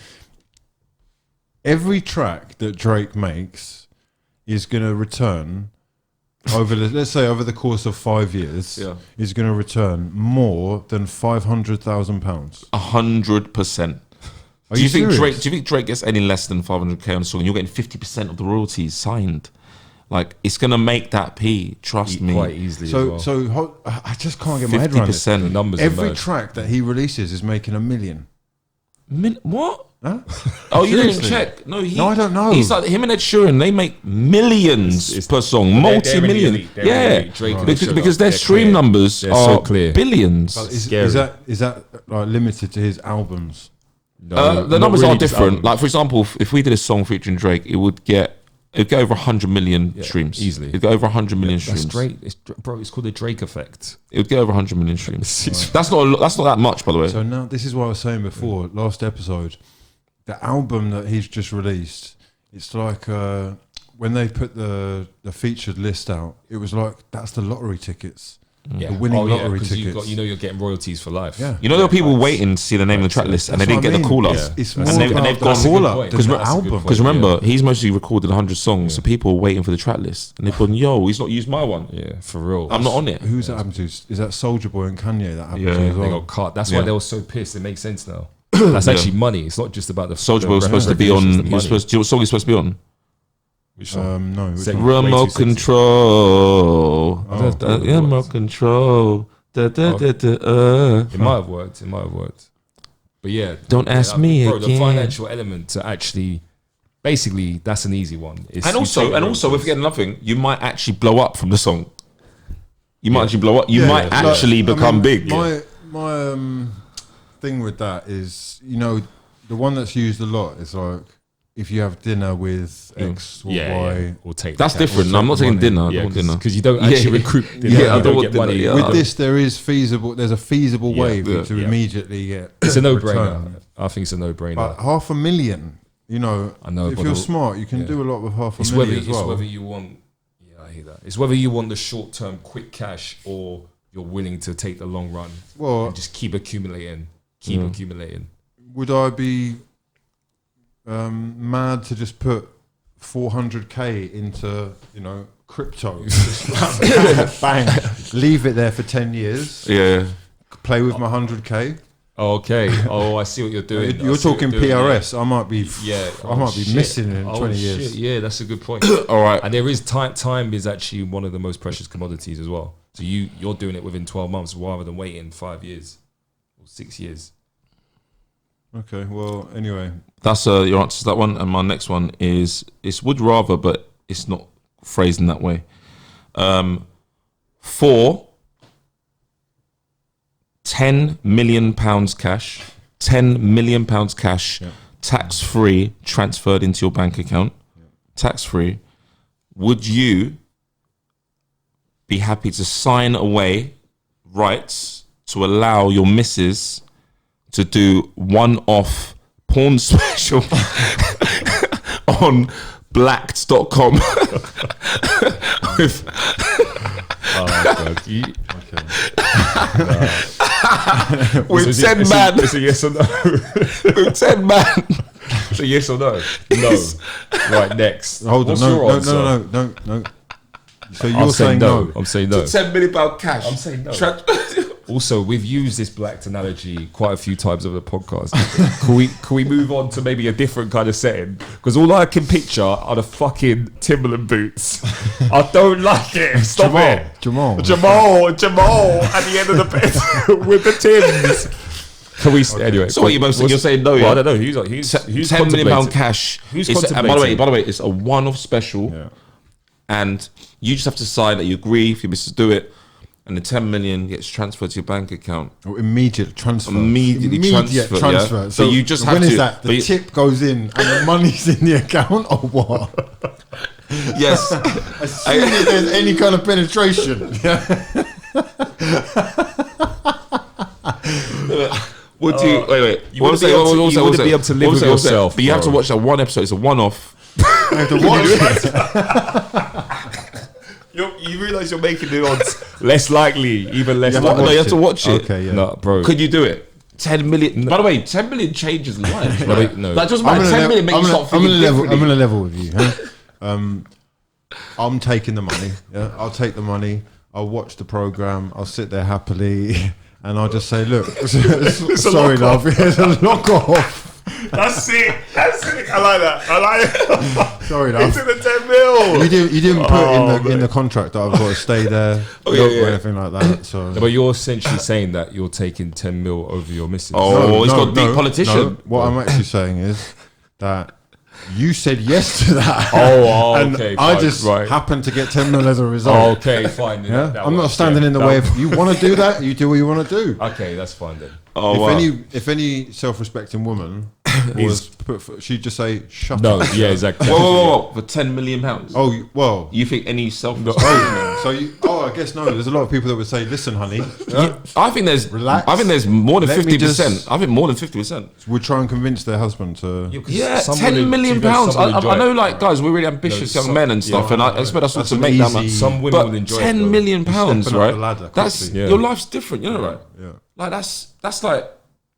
Every track that Drake makes is going to return over let's say over the course of 5 years. Yeah. Is going to return more than £500,000. 100%. Are Do you think serious? Drake gets any less than 500k on a song? And you're getting 50% of the royalties signed. Like it's gonna make that P. Trust me. Quite easily. So as well. I just can't get my head around this. 50%. The numbers Every emerge. track that he releases is making $1 million. What? Huh? Oh, you didn't Seriously? check? No, No, I don't know. He's like him and Ed Sheeran. They make millions It's- per song, they're multi-million. really elite. They're really Yeah, elite. Drake and because, Ed Sheeran because are- their they're stream clear. numbers They're are so clear. billions. But Scary. is that like limited to his albums? No, The not numbers really are just different. albums. Like for example, if we did a song featuring Drake, it'd get over 100 million streams easily. It'd go over 100 million That's streams. Drake. Bro, it's called the Drake effect. It would get over 100 million streams. That's not that much, by the way. So now this is what I was saying before, last episode. The album that he's just released, it's like when they put the featured list out, it was like that's the lottery tickets. Yeah. The winning lottery 'cause tickets. you're getting royalties for life. Yeah. You know, there were people waiting to see the name of the track list, and they That's didn't what get I the mean. call up. Yeah. It's And more they've about gone the That's a good call up point. than That's the a good album. point. Because remember, Yeah. he's mostly recorded 100 songs, so people were waiting for the track list, and they've gone, "Yo, he's not used my one. Yeah, for real. I'm not on it." Who's that happened to? Is that Soulja Boy and Kanye that happened Yeah. to as They well? got cut. That's Yeah. why they were so pissed. It makes sense now. That's actually money. It's not just about the Soulja Boy was supposed to be on. recognition, He it's the was supposed. Do you know what song he's supposed to be on? Which song? No. which Second. one? Way Remote too sexy. control. Oh. Remote control. Da, da, da, da, It might have worked. It might have worked. But yeah, Don't ask me bro, again. The financial element to actually, basically, that's an easy one. It's And you also, take the we're royalties. forgetting nothing. You might actually blow up from the song. You might actually blow up. You Yeah, might like, actually I become mean, big. My thing with that is, the one that's used a lot is like if you have dinner with X or Y. Or take That's the cash. different. Or No, I'm not take taking the dinner. I money. don't want dinner. Because you don't Yeah. actually recruit dinner. Yeah, I you don't don't want get dinner, money. yeah. With this, there's a feasible way for yeah, you to yeah. immediately get. It's a no-brainer. return. I think it's a no-brainer. But $500,000, I know, if but you're the- smart, you can yeah. do a lot with $500,000 It's whether as well. you want. Yeah, I hear that. It's whether you want the short-term quick cash or you're willing to take the long run Well, and just keep accumulating. Keep accumulating. would I be mad to just put 400k into crypto? Just bang, leave it there for 10 years, Yeah. play with my 100k. Okay. Oh, I see what you're doing. You're talking PRS. I might be Yeah. I might be missing in 20 years. Shit. Yeah, that's a good point. All right. And there is time. Time is actually one of the most precious commodities as well. So you're doing it within 12 months rather than waiting 5 years or 6 years. Okay, well, anyway, That's your answer to that one. And my next one is it's would rather, but it's not phrased in that way. For £10 million cash, £10 million cash, tax free, transferred into your bank account, tax free. Would you be happy to sign away rights to allow your missus to do one-off porn special on blacked.com with man. With 10 man. It's a yes or no. With 10 man. It's a yes or no. No. Right, next. Hold on. What's No. your answer? No. So I'm you're saying no. I'm saying no. £10 million cash. I'm saying no. Also, we've used this black analogy quite a few times over the podcast. Can we move on to maybe a different kind of setting? Because all I can picture are the fucking Timberland boots. I don't like it. Stop it. Jamal at the end of the bed with the Timbs. Can we anyway? So what you're saying no? Well, Yeah? I don't know. Who's £10 million cash. Who's By contemplating? the way, it's a one-off special, Yeah. and you just have to sign that you agree if you miss to do it, and the 10 million gets transferred to your bank account. Or immediate transfer. Immediate transfer. Yeah? So you just have when to. is that? The tip goes in and the money's in the account, or what? Yes. As soon as there's any kind of penetration. What do you wait? You wouldn't be able to live with yourself, but you have to bro. watch that one episode. It's a one-off. You realise you're making the odds less likely, even less Yeah, likely. No, you have to watch it. Okay, yeah. No, bro. Could you do it? 10 million. By the way, 10 million changes lives. No, Right? no. That doesn't matter. 10 million makes you start thinking differently. I'm gonna level with you. Huh? I'm taking the money. Yeah, I'll take the money. I'll watch the program. I'll sit there happily, and I'll just say, "Look, sorry, love, here's a lock off." That's it. I like that. Sorry, love. the 10 mil. You didn't put in the contract that I've got to stay there or anything like that. So, But you're essentially saying that you're taking 10 mil over your missus. Oh, he's got a deep politician. No. What I'm actually saying is that you said yes to that. Oh, and okay. I fine, just right. happened to get 10 mil as a result. Oh, okay, fine. Yeah? That I'm not works, standing yeah. in the way. If you want to do that, you do what you want to do. Okay, that's fine then. Oh, wow. If any self-respecting woman was she'd just say shut No, up. yeah, exactly. Whoa. For £10 million. Oh well. You think any self? I guess no. There's a lot of people that would say, "Listen, honey, I think there's. Relax. I think there's more than Let me 50%. I think more than 50%. would try and convince their husband to." Yeah, £10 million. I know, like guys, we're really ambitious young men and stuff, and I expect us all to make that much. Some women But will enjoy £10 it. million, Stepping up right? the ladder That's quickly. your life's different, you know, right? Yeah. Like that's like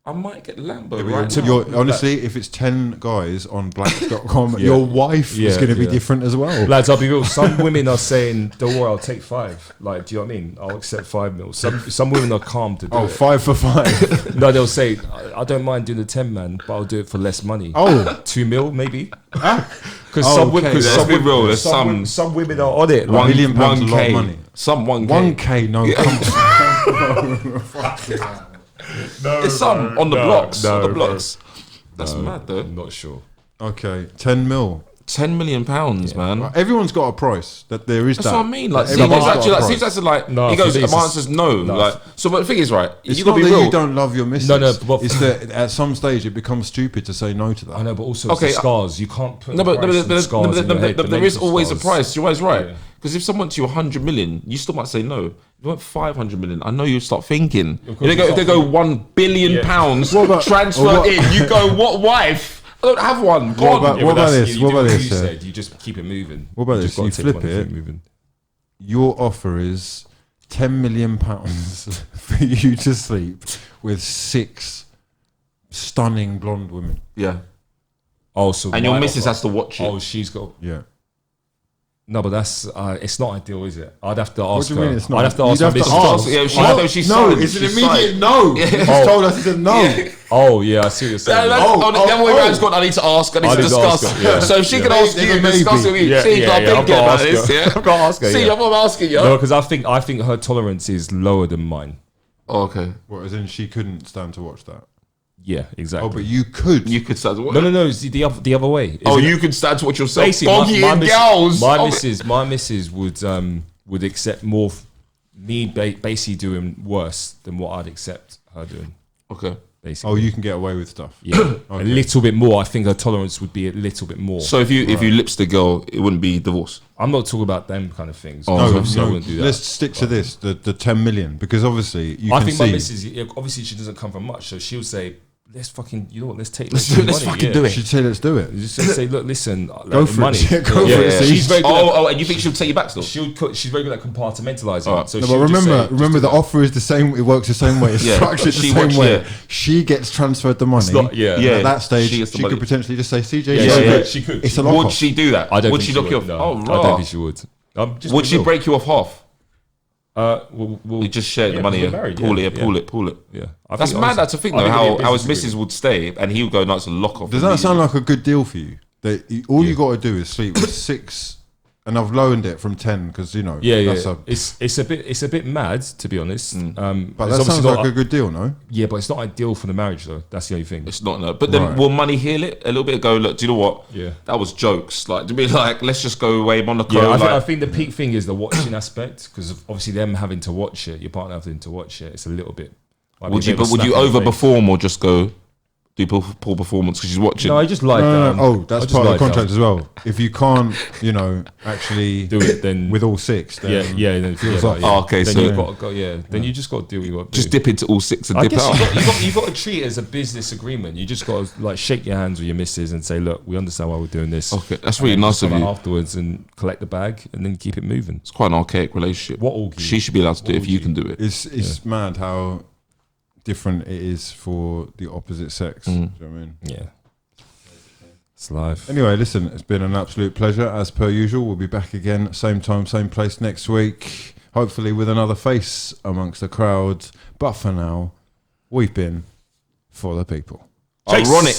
I might get Lambo right now. You're, honestly, if it's 10 guys on black.com, Yeah. your wife is Yeah, going to be yeah. different as well. Lads, I'll be real. Some women are saying, "Don't worry, I'll take 5." Like, do you know what I mean? I'll accept 5 mil. Some women are calm to do it. 5 for 5. No, they'll say, "I don't mind doing the 10 man, but I'll do it for less money." Oh. 2 mil maybe. Because okay. Let's be real, there's some women are on it. £1 Like, million pounds is a lot of 1K. money. Some 1K. 1K, no. It's some on the blocks. no, on the bro. blocks. That's mad though. I'm not sure. Okay, 10 mil. £10 million, man. Everyone's got a price. That there is That's that. what I mean. Like, Everyone's Steve's got actually a like, price. Steve's actually like, No, he goes, for me, mine it's says no. no. Like, so, but the thing is, right, It's you not gotta that be real. you don't love your missus. No, but- it's that at some stage it becomes stupid to say no to that. I know, but also Okay, it's the scars. You can't put No, but scars in your head, the there is mental always a scars. price. You're always right. Yeah. Because if someone to you 100 million, you still might say no. If you want 500 million, I know you start thinking. Of course If you they go start £1 billion Yeah. pounds, What about- transfer what- in, you go, what wife? I don't have one. Go What on. about- Yeah, what but about that's- this? You What do about what this, you yeah? said. You just keep it moving. What about You this? just gotta You take flip one and it. keep moving. Your offer is £10 million for you to sleep with 6 stunning blonde women. Yeah. Oh, so And your my missus offer- has to watch it. Oh, she's got. Yeah. No, but that's it's not ideal, is it? I'd have to ask do you her. mean it's not? I'd have to You'd ask have my to missus. ask. Yeah, she, Oh, no, she's no, silent. it's an She's immediate silent. no. You just Oh. told us it's a no. Oh yeah, I see what you're saying. The other way around's gone, I need to ask, I need to need to discuss. ask her, yeah. So if she can Yeah. ask Maybe, you, maybe. discuss it with you. Yeah, See, yeah, I'm yeah, I've thinking got to about ask this. her. Yeah. I've got to ask her. See, yeah. I'm asking you. No, because I think her tolerance is lower than mine. Oh, okay. What, as in she couldn't stand to watch that? Yeah, exactly. Oh, but you could. You could start to watch. no, it's the other way. Oh, Isn't it? you can start to watch yourself. Basically, Boggy and girls. my Oh, missus would accept more me basically doing worse than what I'd accept her doing. Okay. Basically. Oh, you can get away with stuff. Yeah, a little bit more. I think her tolerance would be a little bit more. So if you lips the girl, it wouldn't be divorce. I'm not talking about them kind of things. Oh, No, Obviously, I no, wouldn't do that. let's stick to this, the 10 million, because obviously you I can think see. my missus, obviously she doesn't come from much, so she'll say, let's fucking, you know what? Let's take Let's the do it, let's money, fucking do it. She'd say, let's do it. You just say, look, listen, like, Go the for money. it. Yeah, go for it. She's very good. And you think she'll take you back still? She's very good at compartmentalizing. Alright. So No, she'll but just say, remember, the offer is the same. It works the same way. It's Yeah. structured the She same watch- way. yeah. She gets transferred the money. not- yeah. Yeah. At that stage, She she, gets the money. could potentially just say, CJ, Yeah, go for it. she could. It's a Would lock-off. she do that? I don't Would think she lock you off? No, Oh, I don't right. think she would. Would she break you off half? We'll You just share the money. we're Yeah. married, Pull yeah, it, pull it. Yeah. That's mad. That's a thing though. How his missus would stay and he would go nuts and lock off. Does that sound like a good deal for you? That all you got to do is sleep with 6, and I've lowered it from 10 because It's a bit mad, to be honest. But there's that obviously sounds not like a good deal, no? Yeah, but it's not ideal for the marriage, though. That's the only thing. It's not no. But then Right. will money heal it a little bit? Go look. Do you know what? Yeah. That was jokes. Like to be like, let's just go away, Monaco. Yeah, like, I think the peak thing is the watching aspect, because obviously them having to watch it, your partner having to watch it, it's a little bit. would you overperform or just go do poor performance because she's watching? No, I just like Oh, that's part of the contract as well. If you can't, actually do it, then with all 6, then then it feels like- Oh, okay, then so- you've got to go. Yeah, then you just got to do what you got to just do. dip into all 6 and I dip guess out. you got to treat it as a business agreement. You just got to like shake your hands with your missus and say, look, we understand why we're doing this. Okay, that's really And then nice just of come you. out afterwards and collect the bag and then keep it moving. It's quite an archaic relationship. What orgy? She should be allowed to do it What if you orgy? can do it. it's mad how different it is for the opposite sex. Do you know what I mean? Yeah, it's life. Anyway, listen, it's been an absolute pleasure. As per usual, we'll be back again, same time, same place next week. Hopefully with another face amongst the crowd. But for now, we've been for the people. Ironic.